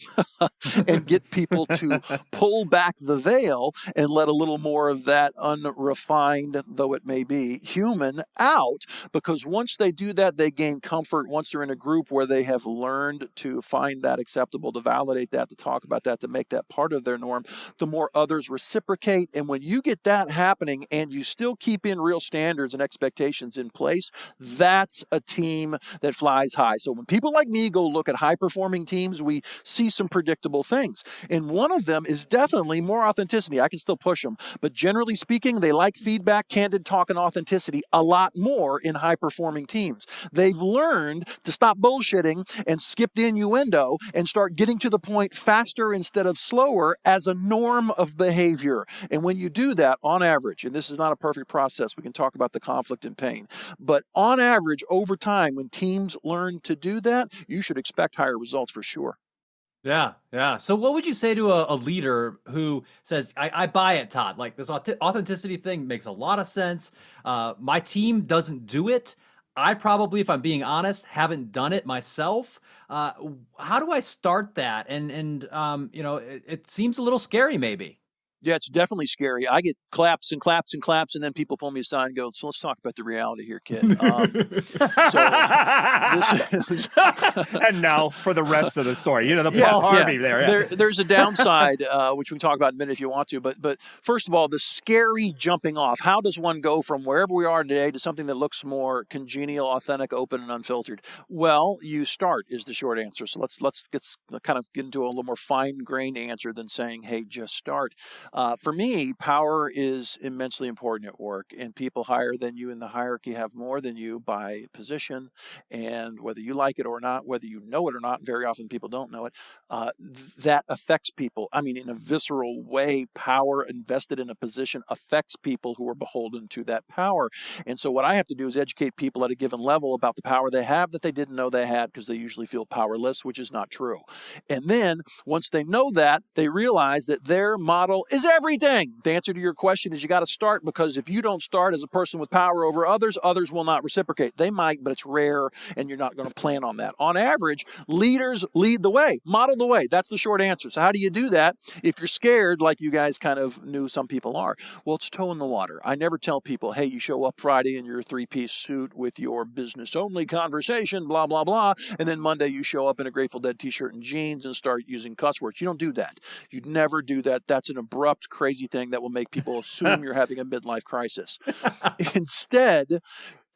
and get people to pull back the veil and let a little more of that unrefined, though it may be, human out. Because once they do that, they gain comfort. Once they're in a group where they have learned to find that acceptable, to validate that, to talk about that, to make that part of their norm, the more others reciprocate. And when you get that happening and you still keep in real standards and expectations in place, that's a team that flies high. So when people like me go look at high-performing teams, we see some predictable things. And one of them is definitely more authenticity. I can still push them. But generally speaking, they like feedback, candid talk, and authenticity a lot more in high-performing teams. They've learned to stop bullshitting and skip the innuendo and start getting to the point faster instead of slower as a norm of behavior. And when you do that, on average, and this is not a perfect process, we can talk about the conflict and pain, but on average, over time, when teams learn to do that, you should expect higher results for sure. Yeah, yeah. So what would you say to a leader who says, I buy it, Todd, like this authenticity thing makes a lot of sense. My team doesn't do it. I probably, if I'm being honest, haven't done it myself. How do I start that? And it seems a little scary maybe. Yeah, it's definitely scary. I get claps and claps and claps, and then people pull me aside and go, so let's talk about the reality here, kid. And now for the rest of the story. The Paul Harvey there. Yeah. There's a downside, which we can talk about in a minute if you want to. But first of all, the scary jumping off. How does one go from wherever we are today to something that looks more congenial, authentic, open, and unfiltered? Well, you start is the short answer. So let's get into a little more fine-grained answer than saying, hey, just start. For me, power is immensely important at work, and people higher than you in the hierarchy have more than you by position, and whether you like it or not, whether you know it or not, very often people don't know it, that affects people. I mean, in a visceral way, power invested in a position affects people who are beholden to that power. And so what I have to do is educate people at a given level about the power they have that they didn't know they had, because they usually feel powerless, which is not true. And then once they know that, they realize that their model is everything. The answer to your question is you got to start, because if you don't start as a person with power over others, others will not reciprocate. They might, but it's rare, and you're not going to plan on that. On average, leaders lead the way, model the way. That's the short answer. So how do you do that if you're scared, like you guys kind of knew some people are? Well, it's toe in the water. I never tell people, hey, you show up Friday in your three-piece suit with your business-only conversation, blah, blah, blah, and then Monday you show up in a Grateful Dead t-shirt and jeans and start using cuss words. You don't do that. You'd never do that. That's an abrupt, crazy thing that will make people assume you're having a midlife crisis. Instead,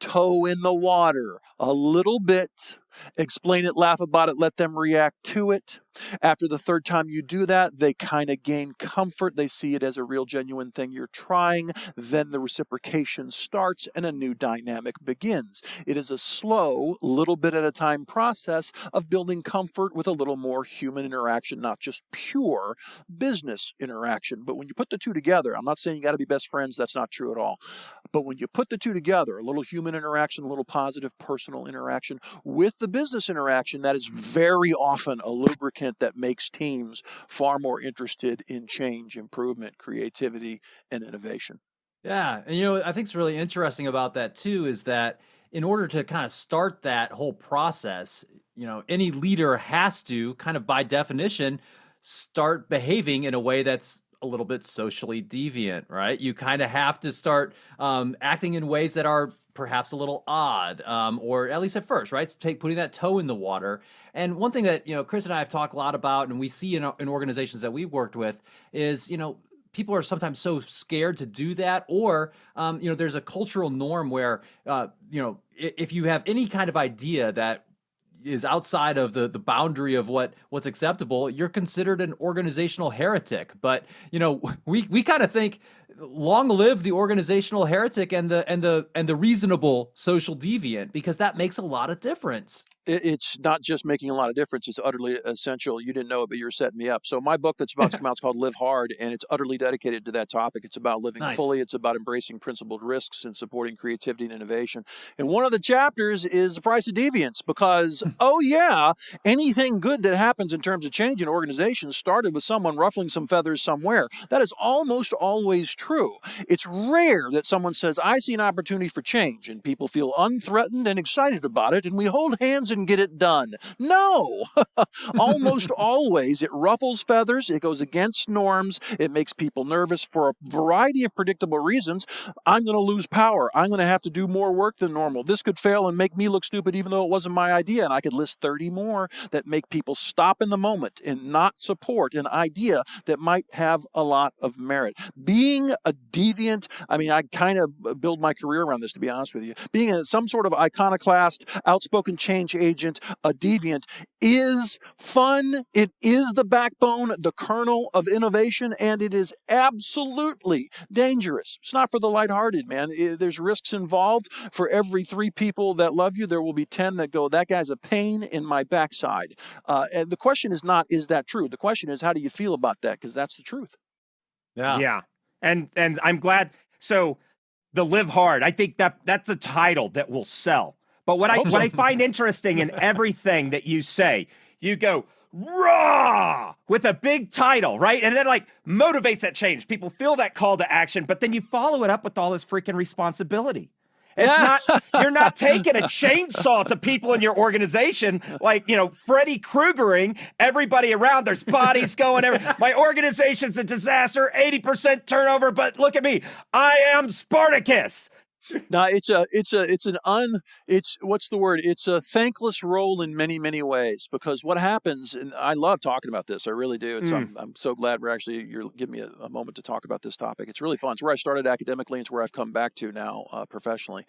toe in the water a little bit, explain it, laugh about it, let them react to it. After the third time you do that, they kind of gain comfort. They see it as a real, genuine thing you're trying. Then the reciprocation starts and a new dynamic begins. It is a slow, little bit at a time process of building comfort with a little more human interaction, not just pure business interaction. But when you put the two together, I'm not saying you got to be best friends. That's not true at all. But when you put the two together, a little human interaction, a little positive personal interaction with the business interaction, that is very often a lubricant that makes teams far more interested in change, improvement, creativity, and innovation. Yeah. And, I think it's really interesting about that too, is that in order to kind of start that whole process, any leader has to kind of by definition start behaving in a way that's a little bit socially deviant, right? You kind of have to start acting in ways that are perhaps a little odd, or at least at first, right? Putting that toe in the water. And one thing that, Chris and I have talked a lot about, and we see in organizations that we've worked with is, people are sometimes so scared to do that, or, there's a cultural norm where, if you have any kind of idea that is outside of the boundary of what's acceptable, you're considered an organizational heretic. But we kind of think, long live the organizational heretic and the reasonable social deviant, because that makes a lot of difference. It's not just making a lot of difference, it's utterly essential. You didn't know it, but you're setting me up. So my book that's about to come out is called Live Hard, and it's utterly dedicated to that topic. It's about living fully. It's about embracing principled risks and supporting creativity and innovation. And one of the chapters is the price of deviance, because, anything good that happens in terms of change in organizations started with someone ruffling some feathers somewhere. That is almost always true. It's rare that someone says, I see an opportunity for change, and people feel unthreatened and excited about it, and we hold hands and get it done. No! Almost always it ruffles feathers, it goes against norms, it makes people nervous for a variety of predictable reasons. I'm going to lose power. I'm going to have to do more work than normal. This could fail and make me look stupid even though it wasn't my idea. And I could list 30 more that make people stop in the moment and not support an idea that might have a lot of merit. Being a deviant, I kind of build my career around this, to be honest with you. Being some sort of iconoclast, outspoken change agent, a deviant, is fun. It is the backbone, the kernel of innovation, and it is absolutely dangerous. It's not for the lighthearted, man. There's risks involved. For every 3 people that love you, there will be 10 that go, that guy's a pain in my backside. And the question is not, is that true? The question is, how do you feel about that? Because that's the truth. Yeah. And I'm glad. So the Live Hard, I think that's a title that will sell. But what I find interesting in everything that you say, you go raw with a big title, right? And then motivates that change. People feel that call to action, but then you follow it up with all this freaking responsibility. It's not, you're not taking a chainsaw to people in your organization, Freddy Kruegering everybody around. There's bodies going my organization's a disaster, 80% turnover, but look at me. I am Spartacus. No, it's what's the word? It's a thankless role in many, many ways, because what happens, and I love talking about this, I really do. I'm so glad you're giving me a moment to talk about this topic. It's really fun. It's where I started academically. It's where I've come back to now professionally.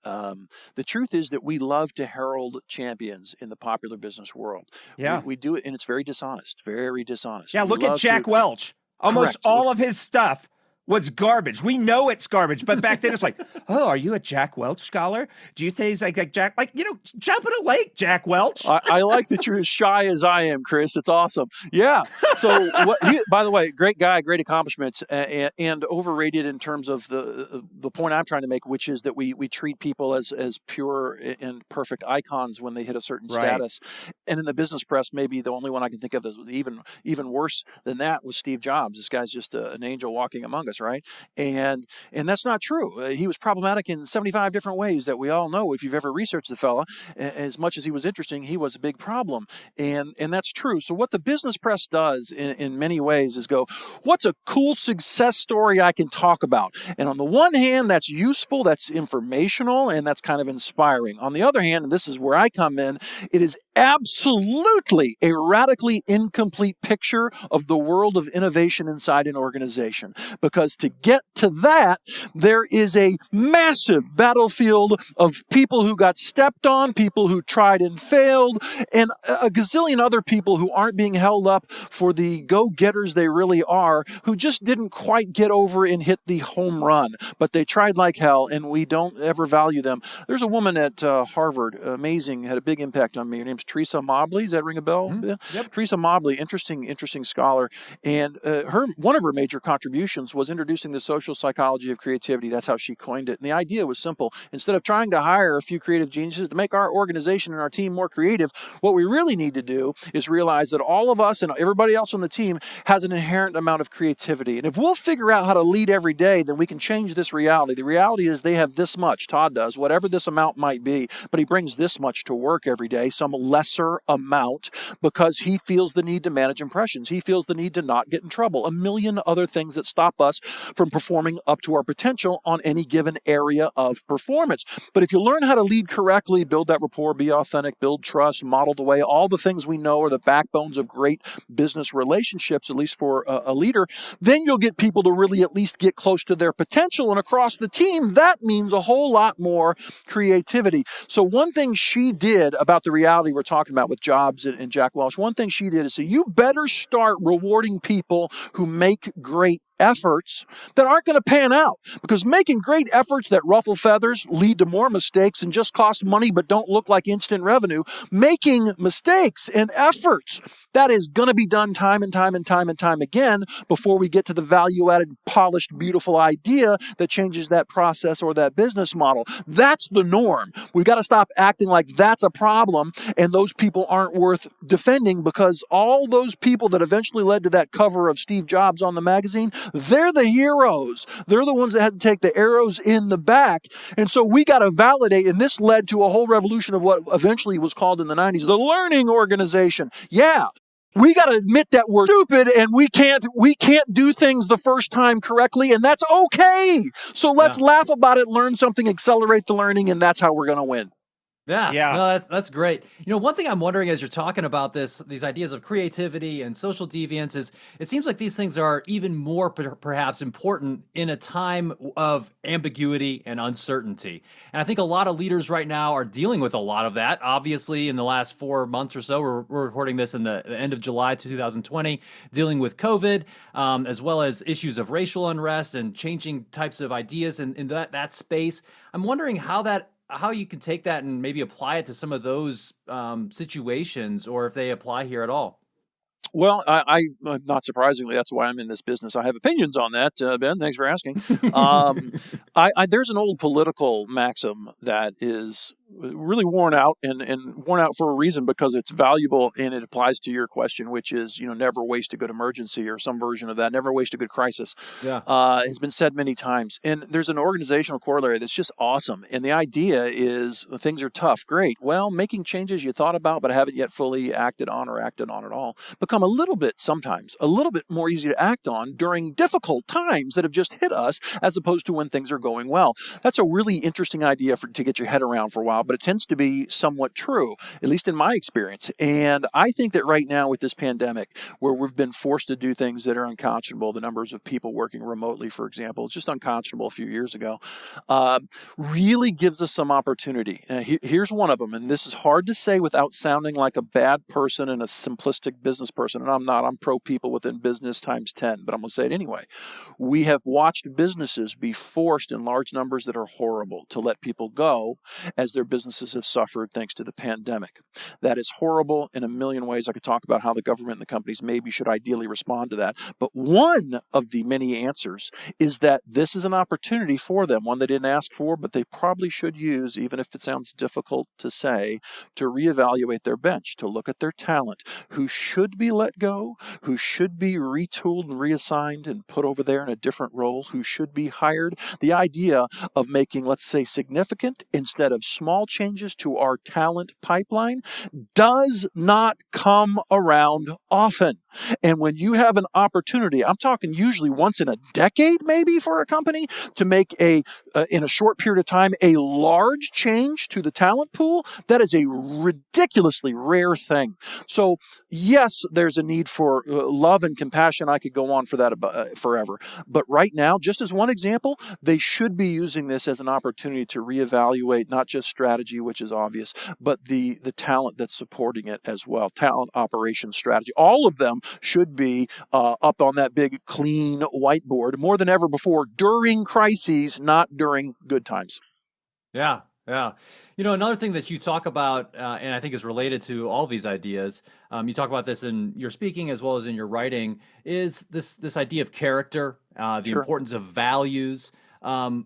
The truth is that we love to herald champions in the popular business world. Yeah. We do it, and it's very dishonest, very dishonest. Yeah, look at Jack Welch. Almost Correct. all of his stuff was garbage. We know it's garbage, but back then it's like, oh, are you a Jack Welch scholar? Do you think like Jack, jump in a lake, Jack Welch? I like that you're as shy as I am, Chris. It's awesome. Yeah. So, by the way, great guy, great accomplishments, and overrated in terms of the point I'm trying to make, which is that we treat people as pure and perfect icons when they hit a certain status. And in the business press, maybe the only one I can think of that was even worse than that was Steve Jobs. This guy's just an angel walking among us, right? And that's not true. He was problematic in 75 different ways that we all know. If you've ever researched the fella, as much as he was interesting, he was a big problem. And that's true. So what the business press does in many ways is go, what's a cool success story I can talk about? And on the one hand, that's useful, that's informational, and that's kind of inspiring. On the other hand, and this is where I come in, it is absolutely a radically incomplete picture of the world of innovation inside an organization. Because to get to that, there is a massive battlefield of people who got stepped on, people who tried and failed, and a gazillion other people who aren't being held up for the go-getters they really are, who just didn't quite get over and hit the home run. But they tried like hell, and we don't ever value them. There's a woman at Harvard, amazing, had a big impact on me. Her name's Teresa Mobley. Does that ring a bell? Mm-hmm. Yeah. Yep. Teresa Mobley, interesting scholar. And one of her major contributions was introducing the social psychology of creativity. That's how she coined it. And the idea was simple. Instead of trying to hire a few creative geniuses to make our organization and our team more creative, what we really need to do is realize that all of us and everybody else on the team has an inherent amount of creativity. And if we'll figure out how to lead every day, then we can change this reality. The reality is they have this much, Todd does, whatever this amount might be, but he brings this much to work every day, some lesser amount, because he feels the need to manage impressions. He feels the need to not get in trouble. A million other things that stop us from performing up to our potential on any given area of performance. But if you learn how to lead correctly, build that rapport, be authentic, build trust, model the way, all the things we know are the backbones of great business relationships, at least for a leader, then you'll get people to really at least get close to their potential. And across the team, that means a whole lot more creativity. So one thing she did about the reality we're talking about with Jobs and Jack Welch, one thing she did is say, you better start rewarding people who make great efforts that aren't going to pan out, because making great efforts that ruffle feathers lead to more mistakes and just cost money but don't look like instant revenue. Making mistakes and efforts that is going to be done time and time again before we get to the value-added, polished, beautiful idea that changes that process or that business model. That's the norm. We've got to stop acting like that's a problem and those people aren't worth defending, because all those people that eventually led to that cover of Steve Jobs on the magazine, they're the heroes. They're the ones that had to take the arrows in the back. And so we got to validate, and this led to a whole revolution of what eventually was called in the 90s, the learning organization. Yeah. We got to admit that we're stupid and we can't do things the first time correctly, and that's okay. So let's laugh about it, learn something, accelerate the learning, and that's how we're going to win. Yeah. Yeah. No, that's great. One thing I'm wondering as you're talking about these ideas of creativity and social deviance is it seems like these things are even more perhaps important in a time of ambiguity and uncertainty. And I think a lot of leaders right now are dealing with a lot of that. Obviously, in the last 4 months or so, we're recording this in the end of July 2020, dealing with COVID, as well as issues of racial unrest and changing types of ideas in that space. I'm wondering how you can take that and maybe apply it to some of those situations, or if they apply here at all. Well, I not surprisingly, that's why I'm in this business. I have opinions on that, Ben. Thanks for asking. There's an old political maxim that is really worn out and worn out for a reason, because it's valuable and it applies to your question, which is, never waste a good emergency, or some version of that. Never waste a good crisis. Yeah. Has been said many times. And there's an organizational corollary that's just awesome. And the idea is things are tough. Great. Well, making changes you thought about but haven't yet fully acted on at all become a little bit more easy to act on during difficult times that have just hit us, as opposed to when things are going well. That's a really interesting idea to get your head around for a while. about, but it tends to be somewhat true, at least in my experience. And I think that right now with this pandemic, where we've been forced to do things that are unconscionable, the numbers of people working remotely, for example, it's just unconscionable a few years ago, really gives us some opportunity. Here's one of them, and this is hard to say without sounding like a bad person and a simplistic business person, and I'm not. I'm pro people within business times 10, but I'm going to say it anyway. We have watched businesses be forced in large numbers that are horrible to let people go as their businesses have suffered thanks to the pandemic. That is horrible in a million ways. I could talk about how the government and the companies maybe should ideally respond to that. But one of the many answers is that this is an opportunity for them, one they didn't ask for, but they probably should use, even if it sounds difficult to say, to reevaluate their bench, to look at their talent, who should be let go, who should be retooled and reassigned and put over there in a different role, who should be hired. The idea of making, let's say, significant instead of small changes to our talent pipeline does not come around often. And when you have an opportunity, I'm talking usually once in a decade maybe for a company, to make in a short period of time, a large change to the talent pool, that is a ridiculously rare thing. So yes, there's a need for love and compassion. I could go on for that forever. But right now, just as one example, they should be using this as an opportunity to reevaluate not just strategy, which is obvious, but the talent that's supporting it as well. Talent operations strategy. All of them should be up on that big, clean whiteboard more than ever before during crises, not during good times. Yeah, yeah. Another thing that you talk about, and I think is related to all of these ideas, you talk about this in your speaking as well as in your writing, is this idea of character, the Sure. importance of values. I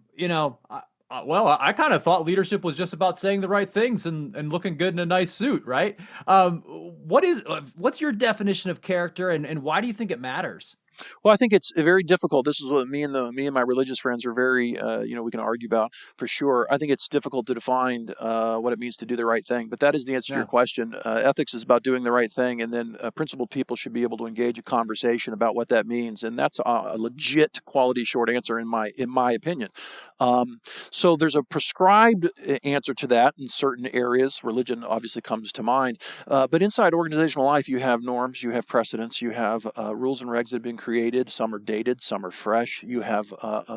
kind of thought leadership was just about saying the right things and looking good in a nice suit, right? What's your definition of character, and why do you think it matters? Well, I think it's very difficult. This is what me and my religious friends are very, we can argue about for sure. I think it's difficult to define what it means to do the right thing, but that is the answer to your question. Ethics is about doing the right thing, and then principled people should be able to engage a conversation about what that means, and that's a legit quality short answer in my opinion. So there's a prescribed answer to that in certain areas. Religion obviously comes to mind, but inside organizational life, you have norms, you have precedents, you have rules and regs that have been created. Some are dated, some are fresh. You have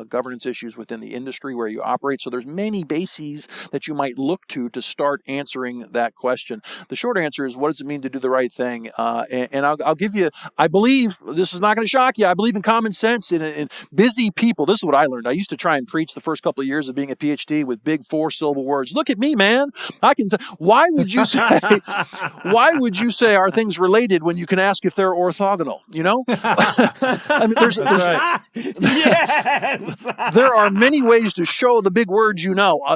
governance issues within the industry where you operate. So there's many bases that you might look to start answering that question. The short answer is, what does it mean to do the right thing? And I'll give you, I believe, this is not going to shock you, I believe in common sense in busy people. This is what I learned. I used to try and preach the first couple of years of being a Ph.D. with big 4-syllable words. Look at me, man. I can. Why would you say? Why would you say are things related when you can ask if they're orthogonal? I mean, there's Yes. there are many ways to show the big words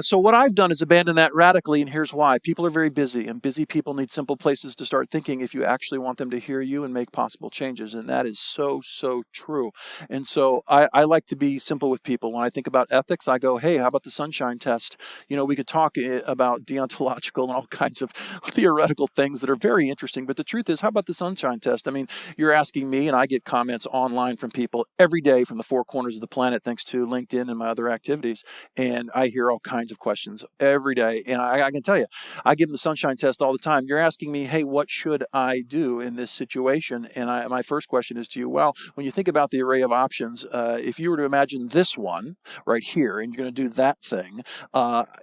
So what I've done is abandon that radically, and here's why. People are very busy, and busy people need simple places to start thinking if you actually want them to hear you and make possible changes, and that is so, so true. And so I like to be simple with people. When I think about ethics, I go, hey, how about the sunshine test? We could talk about deontological and all kinds of theoretical things that are very interesting, but the truth is, how about the sunshine test? I mean, you're asking me, and I get comments online from people every day from the four corners of the planet, thanks to LinkedIn and my other activities. And I hear all kinds of questions every day. And I can tell you, I give them the sunshine test all the time. You're asking me, hey, what should I do in this situation? And my first question is to you, well, when you think about the array of options, if you were to imagine this one right here, and you're going to do that thing,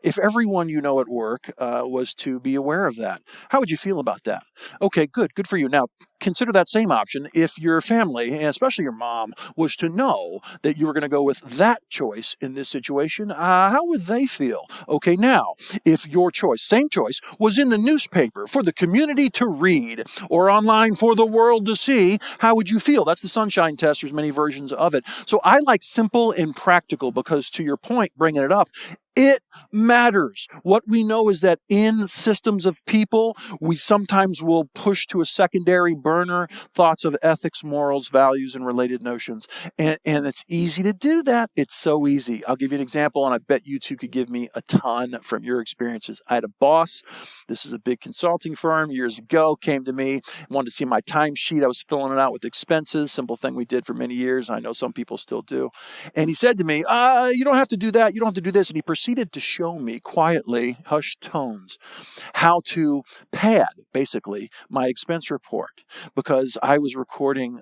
if everyone at work was to be aware of that, how would you feel about that? Okay, good for you. Now, consider that same option if your family, and especially your mom, was to know that you were going to go with that choice in this situation. How would they feel? Okay, now, if your same choice, was in the newspaper for the community to read or online for the world to see, how would you feel? That's the sunshine test. There's many versions of it. So I like simple and practical because, to your point, bringing it up, it matters. What we know is that in systems of people, we sometimes will push to a secondary burner thoughts of ethics, morals, values, and related notions. And it's easy to do that. It's so easy. I'll give you an example, and I bet you two could give me a ton from your experiences. I had a boss. This is a big consulting firm years ago, came to me, wanted to see my timesheet. I was filling it out with expenses, simple thing we did for many years. I know some people still do. And he said to me, you don't have to do that. You don't have to do this. And he proceeded proceeded to show me quietly, hushed tones, how to pad, basically, my expense report, because I was recording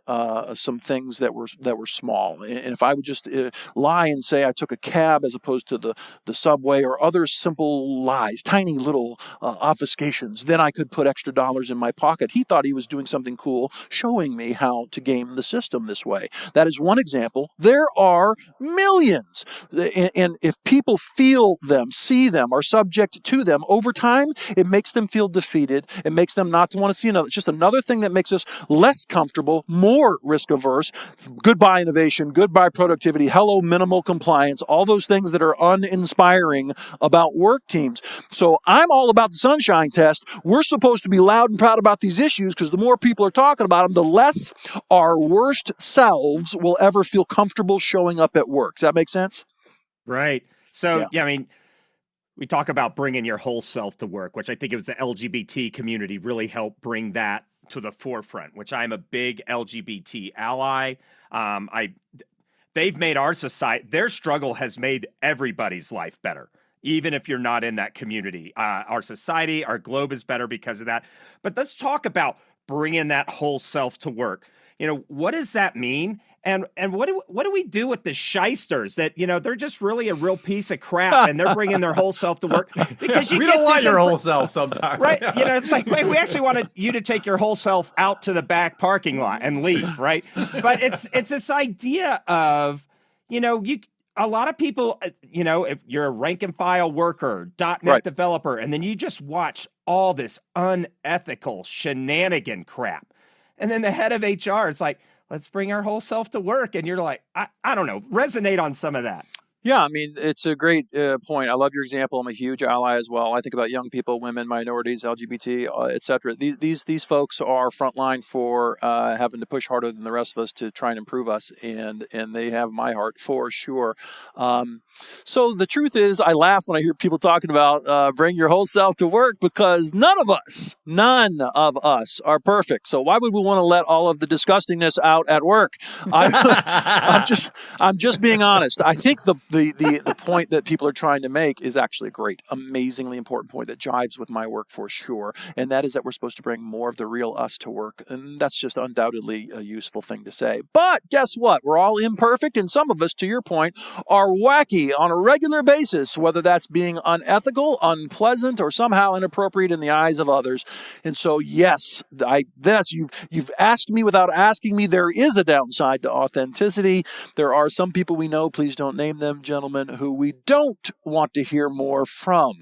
some things that were small. And if I would just lie and say I took a cab as opposed to the subway or other simple lies, tiny little obfuscations, then I could put extra dollars in my pocket. He thought he was doing something cool, showing me how to game the system this way. That is one example. There are millions. And if people feel them, see them, are subject to them over time, it makes them feel defeated. It makes them not to want to see another. It's just another thing that makes us less comfortable, more risk averse. Goodbye innovation, goodbye productivity, hello minimal compliance, all those things that are uninspiring about work teams. So I'm all about the sunshine test. We're supposed to be loud and proud about these issues because the more people are talking about them, the less our worst selves will ever feel comfortable showing up at work. Does that make sense? Right. So, I mean, we talk about bringing your whole self to work, which I think it was the LGBT community really helped bring that to the forefront, which I'm a big LGBT ally. They've made our society, their struggle has made everybody's life better, even if you're not in that community. Our society, our globe is better because of that. But let's talk about bringing that whole self to work. You know, what does that mean? And what do we do with the shysters that, you know, they're just really a real piece of crap and they're bringing their whole self to work? Because you we get don't want your whole self sometimes. Right? You know, it's like, wait, we actually wanted you to take your whole self out to the back parking lot and leave, right? But it's this idea of, you know, a lot of people, you know, if you're a rank and file worker, .NET developer, and then you just watch all this unethical shenanigan crap. And then the head of HR is like, let's bring our whole self to work. And you're like, I don't know, resonate on some of that. Yeah, I mean, it's a great point. I love your example. I'm a huge ally as well. I think about young people, women, minorities, LGBT, et cetera. These folks are frontline for having to push harder than the rest of us to try and improve us, and they have my heart for sure. So the truth is, I laugh when I hear people talking about bring your whole self to work, because none of us are perfect. So why would we want to let all of the disgustingness out at work? I'm just being honest. I think the point that people are trying to make is actually a great, amazingly important point that jives with my work for sure. And that is that we're supposed to bring more of the real us to work. And that's just undoubtedly a useful thing to say. But guess what? We're all imperfect. And some of us, to your point, are wacky on a regular basis, whether that's being unethical, unpleasant, or somehow inappropriate in the eyes of others. And so, yes, you've asked me without asking me, there is a downside to authenticity. There are some people we know, please don't name them, gentlemen, who we don't want to hear more from.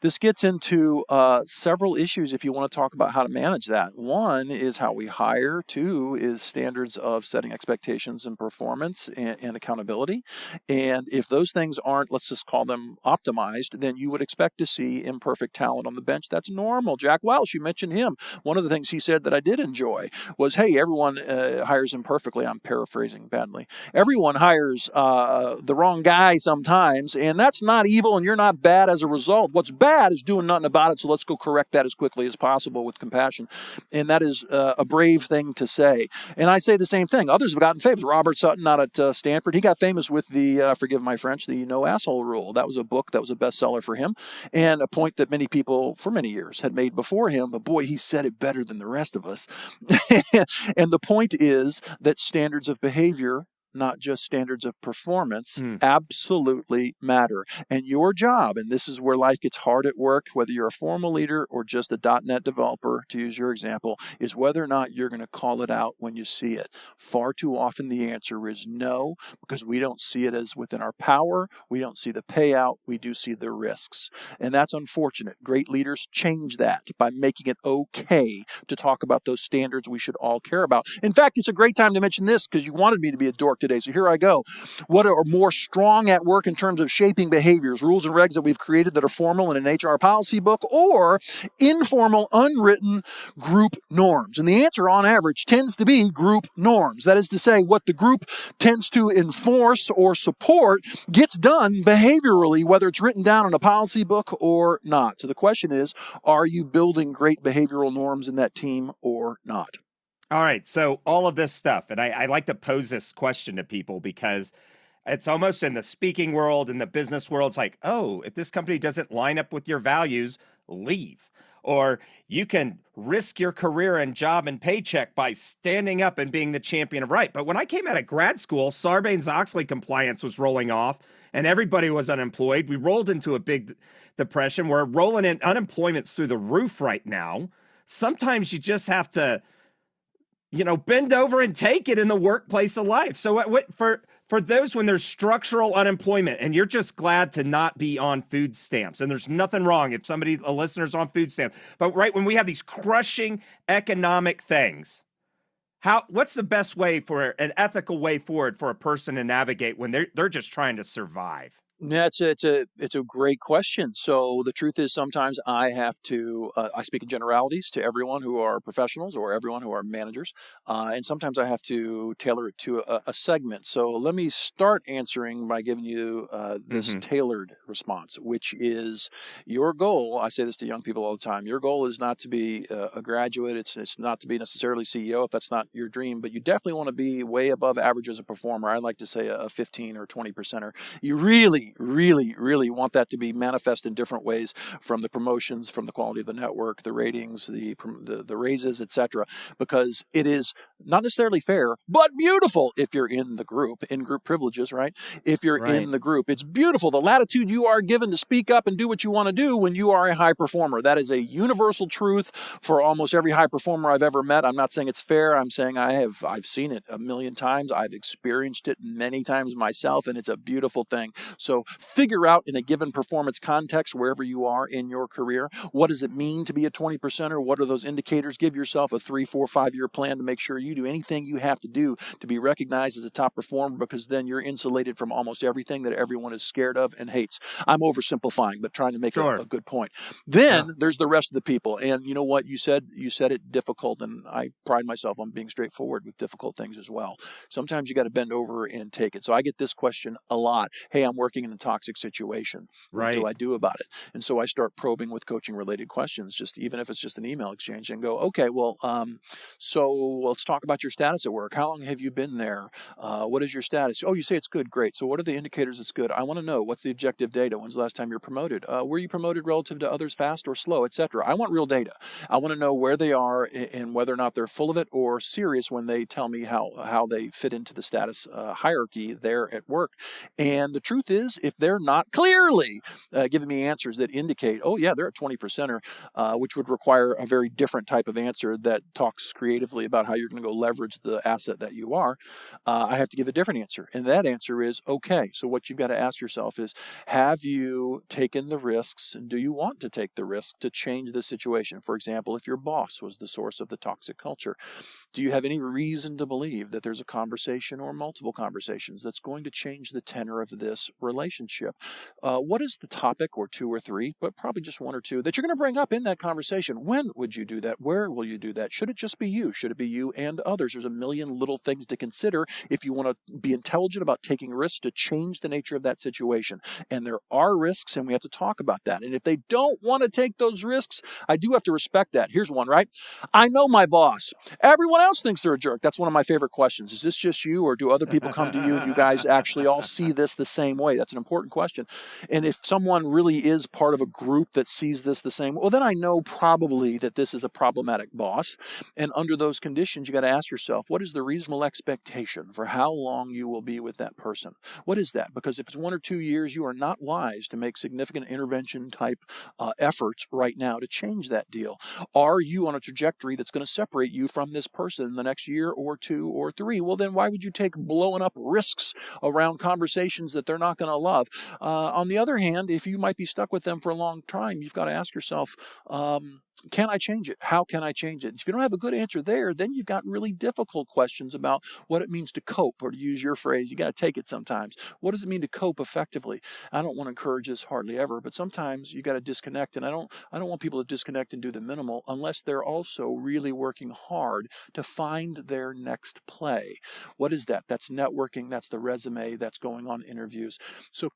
This gets into several issues if you want to talk about how to manage that. One is how we hire. Two is standards of setting expectations and performance and accountability. And if those things aren't, let's just call them optimized, then you would expect to see imperfect talent on the bench. That's normal. Jack Welch, you mentioned him. One of the things he said that I did enjoy was, hey, everyone hires imperfectly. I'm paraphrasing badly. Everyone hires the wrong guy sometimes, and that's not evil, and you're not bad as a result. What's bad is doing nothing about it, so let's go correct that as quickly as possible with compassion. And that is a brave thing to say. And I say the same thing. Others have gotten famous. Robert Sutton out at Stanford, he got famous with the, forgive my French, the no asshole rule. That was a book that was a bestseller for him, and a point that many people for many years had made before him, but boy, he said it better than the rest of us. And the point is that standards of behavior, not just standards of performance, absolutely matter. And your job, and this is where life gets hard at work, whether you're a formal leader or just a .NET developer, to use your example, is whether or not you're going to call it out when you see it. Far too often the answer is no, because we don't see it as within our power. We don't see the payout. We do see the risks. And that's unfortunate. Great leaders change that by making it okay to talk about those standards we should all care about. In fact, it's a great time to mention this because you wanted me to be a dork today, so here I go. What are more strong at work in terms of shaping behaviors, rules and regs that we've created that are formal in an HR policy book, or informal, unwritten group norms? And the answer on average tends to be group norms. That is to say, what the group tends to enforce or support gets done behaviorally, whether it's written down in a policy book or not. So the question is, are you building great behavioral norms in that team or not? All right. So all of this stuff, and I like to pose this question to people because It's almost in the speaking world, in the business world, it's like, oh, if this company doesn't line up with your values, leave. Or you can risk your career and job and paycheck by standing up and being the champion of right. But when I came out of grad school, Sarbanes-Oxley compliance was rolling off and everybody was unemployed. We rolled into a big depression. We're rolling in unemployment's through the roof right now. Sometimes you just have to, bend over and take it in the workplace of life. So for those when there's structural unemployment and you're just glad to not be on food stamps, and there's nothing wrong if a listener's on food stamps, but right when we have these crushing economic things, what's the best way for an ethical way forward for a person to navigate when they're just trying to survive? Yeah, it's a great question. So the truth is sometimes I have to, I speak in generalities to everyone who are professionals or everyone who are managers. And sometimes I have to tailor it to a segment. So let me start answering by giving you this tailored response, which is your goal. I say this to young people all the time. Your goal is not to be a graduate. It's not to be necessarily CEO if that's not your dream, but you definitely want to be way above average as a performer. I like to say a 15 or 20%er. You really want that to be manifest in different ways, from the promotions, from the quality of the network, the ratings, the raises, etc. Because it is not necessarily fair, but beautiful if you're in the group, in-group privileges, right? If you're in the group, it's beautiful. The latitude you are given to speak up and do what you want to do when you are a high performer. That is a universal truth for almost every high performer I've ever met. I'm not saying it's fair. I'm saying I've seen it a million times. I've experienced it many times myself, and it's a beautiful thing. So figure out in a given performance context, wherever you are in your career, what does it mean to be a 20%er? What are those indicators? Give yourself a 3, 4, 5-year plan to make sure you do anything you have to do to be recognized as a top performer, because then you're insulated from almost everything that everyone is scared of and hates. I'm oversimplifying, but trying to make a good point. Then there's the rest of the people. And you know what? You said it difficult, and I pride myself on being straightforward with difficult things as well. Sometimes you got to bend over and take it. So I get this question a lot. Hey, I'm working in a toxic situation. What do I do about it? And so I start probing with coaching related questions, just even if it's just an email exchange, and go, okay, well, so let's talk about your status at work. How long have you been there? What is your status? Oh, you say it's good. Great. So what are the indicators it's good? I want to know, what's the objective data? When's the last time you're promoted? Were you promoted relative to others, fast or slow, etc.? I want real data. I want to know where they are and whether or not they're full of it or serious when they tell me how they fit into the status hierarchy there at work. And the truth is, if they're not clearly giving me answers that indicate, oh yeah, they're a 20%er, which would require a very different type of answer that talks creatively about how you're going to go leverage the asset that you are, I have to give a different answer. And that answer is, okay, so what you've got to ask yourself is, have you taken the risks? Do you want to take the risk to change the situation? For example, if your boss was the source of the toxic culture, do you have any reason to believe that there's a conversation or multiple conversations that's going to change the tenor of this relationship? What is the topic, or 2 or 3, but probably just 1 or 2, that you're going to bring up in that conversation? When would you do that? Where will you do that? Should it just be you? Should it be you and others? There's a million little things to consider if you want to be intelligent about taking risks to change the nature of that situation. And there are risks, and we have to talk about that. And if they don't want to take those risks, I do have to respect that. Here's one, right? I know my boss. Everyone else thinks they're a jerk. That's one of my favorite questions. Is this just you, or do other people come to you and you guys actually all see this the same way? That's an important question. And if someone really is part of a group that sees this the same way, well, then I know probably that this is a problematic boss. And under those conditions, you got to ask yourself, what is the reasonable expectation for how long you will be with that person? What is that? Because if it's 1 or 2 years, you are not wise to make significant intervention type efforts right now to change that deal. Are you on a trajectory that's going to separate you from this person in the next year or 2 or 3? Well, then why would you take blowing up risks around conversations that they're not going to love? On the other hand, if you might be stuck with them for a long time, you've got to ask yourself, can I change it? How can I change it? If you don't have a good answer there, then you've got really difficult questions about what it means to cope, or to use your phrase, you got to take it sometimes. What does it mean to cope effectively? I don't want to encourage this hardly ever, but sometimes you got to disconnect. And I don't want people to disconnect and do the minimal unless they're also really working hard to find their next play. What is that? That's networking. That's the resume. That's going on interviews. So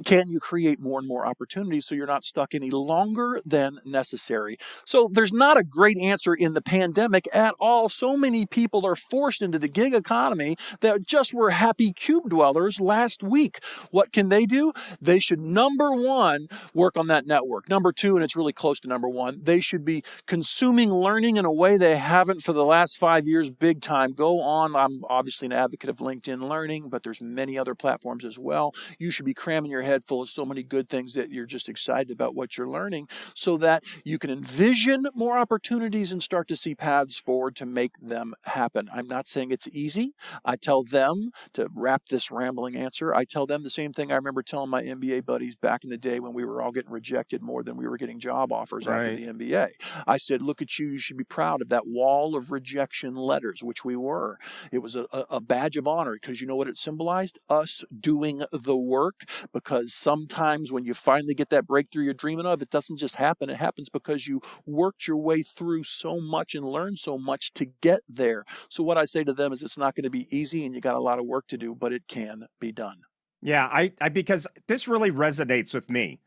can you create more and more opportunities so you're not stuck any longer than necessary? So there's not a great answer in the pandemic at all. So many people are forced into the gig economy that just were happy cube dwellers last week. What can they do? They should, number one, work on that network. Number two, and it's really close to number one, they should be consuming learning in a way they haven't for the last 5 years, big time. Go on. I'm obviously an advocate of LinkedIn Learning, but there's many other platforms as well. You should be cramming your head full of so many good things that you're just excited about what you're learning so that you can envision more opportunities and start to see paths forward to make them happen. I'm not saying it's easy. I tell them, to wrap this rambling answer, I tell them the same thing I remember telling my MBA buddies back in the day when we were all getting rejected more than we were getting job offers after the MBA. I said, look at you. You should be proud of that wall of rejection letters, which we were. It was a badge of honor because you know what it symbolized? Us doing the work, because sometimes when you finally get that breakthrough you're dreaming of, it doesn't just happen. It happens because you worked your way through so much and learned so much to get there. So what I say to them is it's not going to be easy and you got a lot of work to do, but it can be done. Yeah, I because this really resonates with me.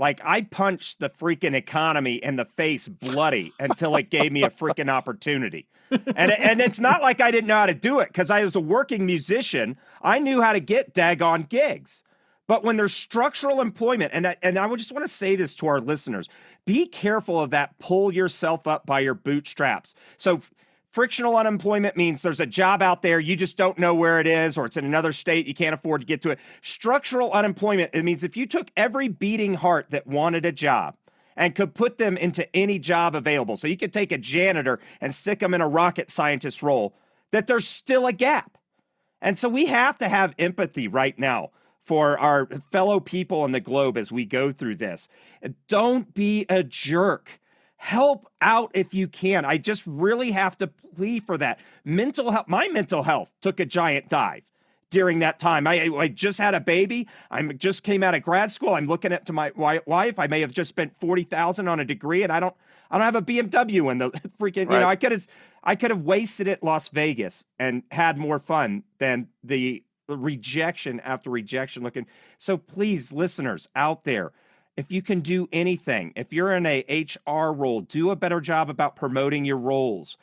Like, I punched the freaking economy in the face bloody until it gave me a freaking opportunity. And it's not like I didn't know how to do it, because I was a working musician. I knew how to get daggone gigs. But when there's structural employment, and I would just want to say this to our listeners, be careful of that pull yourself up by your bootstraps. So frictional unemployment means there's a job out there, you just don't know where it is, or it's in another state, you can't afford to get to it. Structural unemployment, it means if you took every beating heart that wanted a job and could put them into any job available, so you could take a janitor and stick them in a rocket scientist role, that there's still a gap. And so we have to have empathy right now for our fellow people on the globe as we go through this. Don't be a jerk. Help out if you can. I just really have to plea for that. Mental health, my mental health took a giant dive during that time. I just had a baby. I just came out of grad school. I'm looking up to my wife. I may have just spent $40,000 on a degree, and I don't have a BMW in the freaking. Right. You know, I could have wasted it Las Vegas and had more fun than the rejection after rejection. So please, listeners out there, if you can do anything, if you're in a HR role, do a better job about promoting your roles.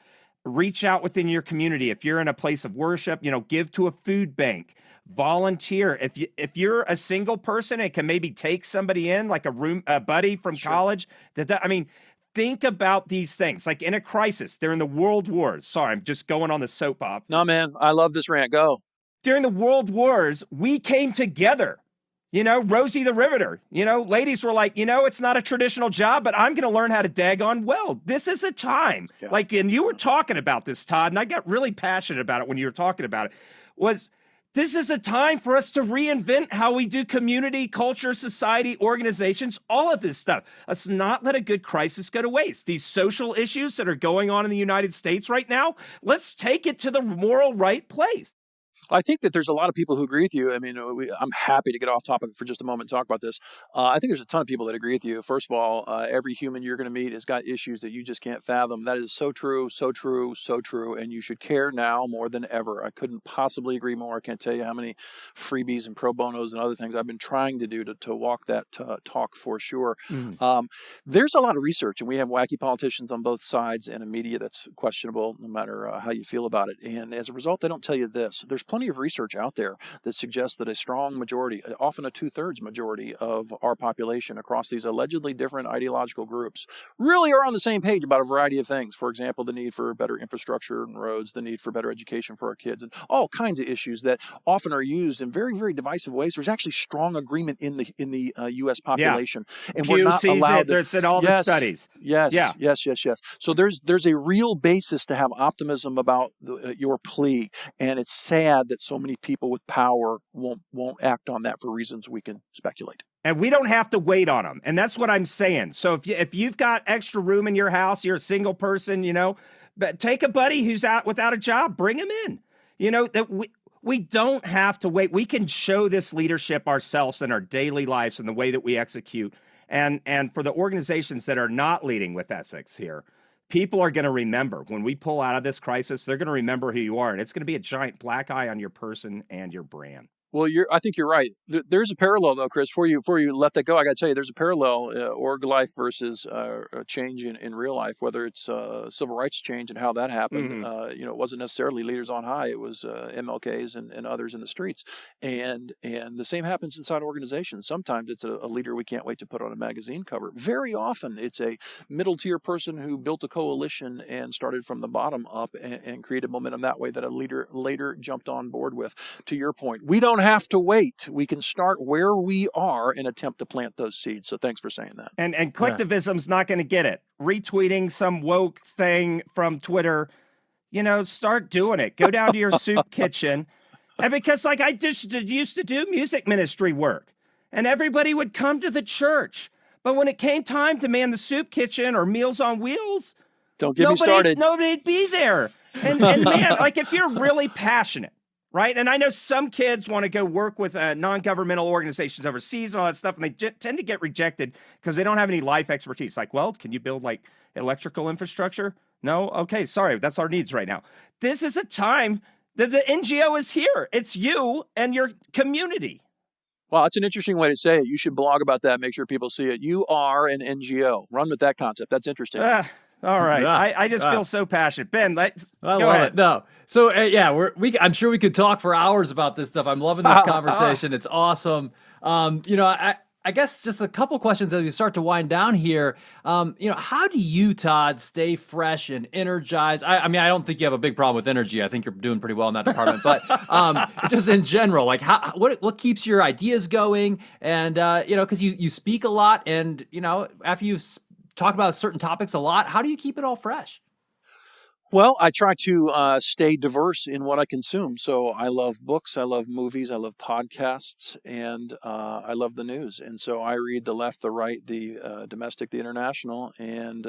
Reach out within your community. If you're in a place of worship, give to a food bank, volunteer. If you're a single person and can maybe take somebody in, like a buddy from college, think about these things. Like in a crisis, during the world wars. Sorry, I'm just going on the soapbox. No, man, I love this rant. Go. During the world wars, we came together. Rosie the Riveter, ladies were like, it's not a traditional job, but I'm going to learn how to daggone weld. This is a time. Yeah. And you were talking about this, Todd, and I got really passionate about it when you were talking about it, this is a time for us to reinvent how we do community, culture, society, organizations, all of this stuff. Let's not let a good crisis go to waste. These social issues that are going on in the United States right now, let's take it to the moral right place. I think that there's a lot of people who agree with you. I'm happy to get off topic for just a moment and talk about this. I think there's a ton of people that agree with you. First of all, every human you're going to meet has got issues that you just can't fathom. That is so true, so true, so true. And you should care now more than ever. I couldn't possibly agree more. I can't tell you how many freebies and pro bonos and other things I've been trying to do to walk that talk for sure. There's a lot of research, and we have wacky politicians on both sides and a media that's questionable no matter how you feel about it. And as a result, they don't tell you this. There's plenty of research out there that suggests that a strong majority, often a 2/3 majority of our population across these allegedly different ideological groups really are on the same page about a variety of things. For example, the need for better infrastructure and roads, the need for better education for our kids, and all kinds of issues that often are used in very, very divisive ways. There's actually strong agreement in the U.S. population. Yeah. And we're not allowed There's in all the studies. Yes. So there's a real basis to have optimism about your plea, and it's sad that so many people with power won't act on that for reasons we can speculate. And we don't have to wait on them. And that's what I'm saying. So if you've got extra room in your house, you're a single person, but take a buddy who's out without a job, bring him in. That we don't have to wait. We can show this leadership ourselves in our daily lives and the way that we execute. And for the organizations that are not leading with ethics here, people are going to remember when we pull out of this crisis, they're going to remember who you are. And it's going to be a giant black eye on your person and your brand. Well, I think you're right. There's a parallel, though, Chris. Before you let that go, I got to tell you, there's a parallel, org life versus a change in real life. Whether it's civil rights change and how that happened, it wasn't necessarily leaders on high. It was MLKs and others in the streets, and the same happens inside organizations. Sometimes it's a leader we can't wait to put on a magazine cover. Very often, it's a middle tier person who built a coalition and started from the bottom up and created momentum that way that a leader later jumped on board with. To your point, we don't have to wait. We can start where we are and attempt to plant those seeds. So thanks for saying that. And collectivism's not going to get it. Retweeting some woke thing from Twitter, start doing it. Go down to your soup kitchen. And because I just used to do music ministry work, and everybody would come to the church. But when it came time to man the soup kitchen or Meals on Wheels, don't get me started. Nobody'd be there. And man, if you're really passionate, right? And I know some kids want to go work with non-governmental organizations overseas and all that stuff, and they tend to get rejected because they don't have any life expertise. Like, well, can you build electrical infrastructure? No? Okay, sorry, that's our needs right now. This is a time that the NGO is here. It's you and your community. Well, that's an interesting way to say it. You should blog about that. Make sure people see it. You are an NGO. Run with that concept. That's interesting. All right. Yeah. I just feel so passionate. Ben, go ahead. No. So, I'm sure we could talk for hours about this stuff. I'm loving this conversation. It's awesome. I guess just a couple questions as we start to wind down here. How do you, Todd, stay fresh and energized? I mean, I don't think you have a big problem with energy. I think you're doing pretty well in that department. But just in general, what keeps your ideas going? And because you speak a lot, and after you talk about certain topics a lot, how do you keep it all fresh? Well, I try to stay diverse in what I consume. So I love books, I love movies, I love podcasts, and I love the news. And so I read the left, the right, the domestic, the international, and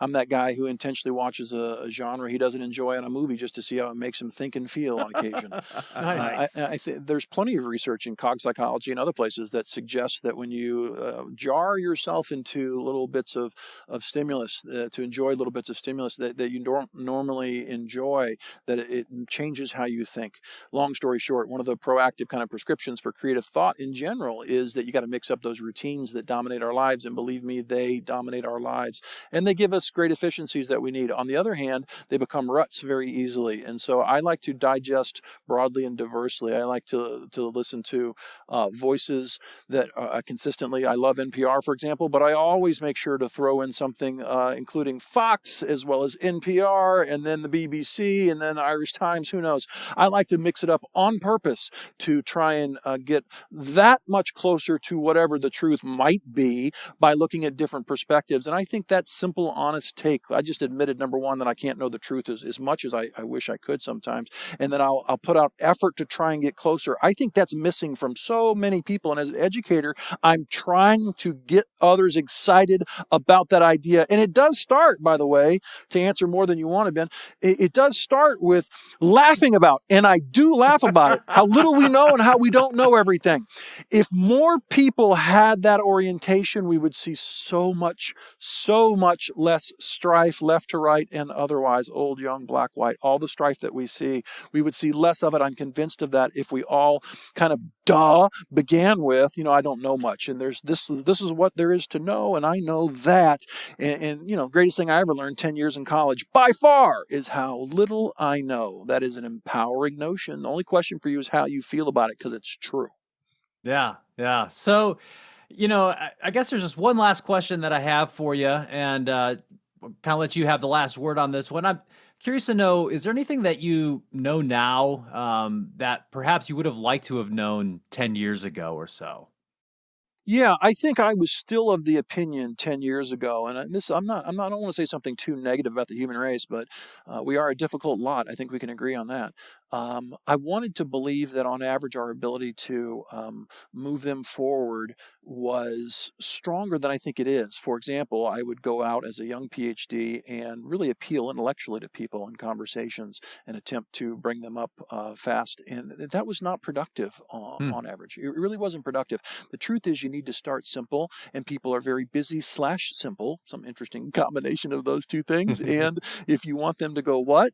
I'm that guy who intentionally watches a genre he doesn't enjoy in a movie just to see how it makes him think and feel on occasion. Nice. I think there's plenty of research in cog psychology and other places that suggests that when you jar yourself into little bits of stimulus, to enjoy little bits of stimulus that you don't normally enjoy, that it changes how you think. Long story short, one of the proactive kind of prescriptions for creative thought in general is that you got to mix up those routines that dominate our lives, and believe me, they dominate our lives, and they give us great efficiencies that we need. On the other hand, they become ruts very easily, and so I like to digest broadly and diversely. I like to listen to voices that consistently. I love NPR, for example, but I always make sure to throw in something including Fox as well as NPR, and then the BBC, and then Irish Times, who knows. I like to mix it up on purpose to try and get that much closer to whatever the truth might be by looking at different perspectives. And I think that simple, honest take, I just admitted, number one, that I can't know the truth as much as I wish I could sometimes. And then I'll put out effort to try and get closer. I think that's missing from so many people. And as an educator, I'm trying to get others excited about that idea. And it does start, by the way, to answer more than you wanted, Ben, it does start with laughing about, and I do laugh about it, how little we know and how we don't know everything. If more people had that orientation, we would see so much less strife, left to right and otherwise, old, young, black, white, all the strife that we see. We would see less of it. I'm convinced of that if we all kind of began with, I don't know much, and this is what there is to know, and I know that, and greatest thing I ever learned 10 years in college by far is how little I know. That is an empowering notion. The only question for you is how you feel about it, because it's true. Yeah. So, I guess there's just one last question that I have for you, and kind of let you have the last word on this one. I'm curious to know, is there anything that you know now that perhaps you would have liked to have known 10 years ago or so? Yeah, I think I was still of the opinion 10 years ago, and I don't want to say something too negative about the human race, but we are a difficult lot. I think we can agree on that. I wanted to believe that on average our ability to move them forward was stronger than I think it is. For example, I would go out as a young Ph.D. and really appeal intellectually to people in conversations and attempt to bring them up fast. And that was not productive on average. It really wasn't productive. The truth is you need to start simple, and people are very busy / simple, some interesting combination of those two things. And if you want them to go, what?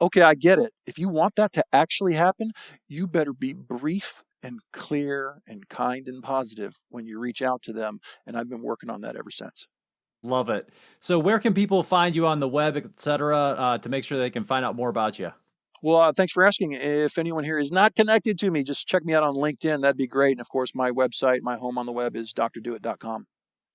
Okay, I get it. If you want that to actually happen, you better be brief and clear and kind and positive when you reach out to them. And I've been working on that ever since. Love it. So where can people find you on the web, et cetera, to make sure they can find out more about you? Well, thanks for asking. If anyone here is not connected to me, just check me out on LinkedIn. That'd be great. And of course, my website, my home on the web is drdewett.com.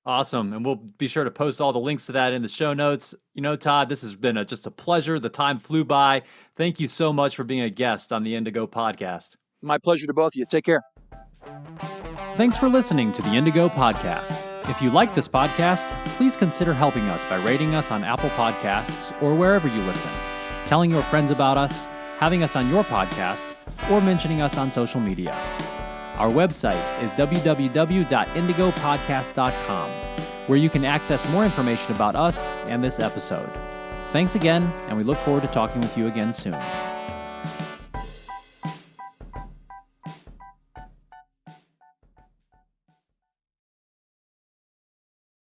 Awesome. And we'll be sure to post all the links to that in the show notes. You know, Todd, this has been just a pleasure. The time flew by. Thank you so much for being a guest on the Indigo podcast. My pleasure to both of you. Take care. Thanks for listening to the Indigo podcast. If you like this podcast, please consider helping us by rating us on Apple Podcasts or wherever you listen, telling your friends about us, having us on your podcast, or mentioning us on social media. Our website is www.indigopodcast.com, where you can access more information about us and this episode. Thanks again, and we look forward to talking with you again soon.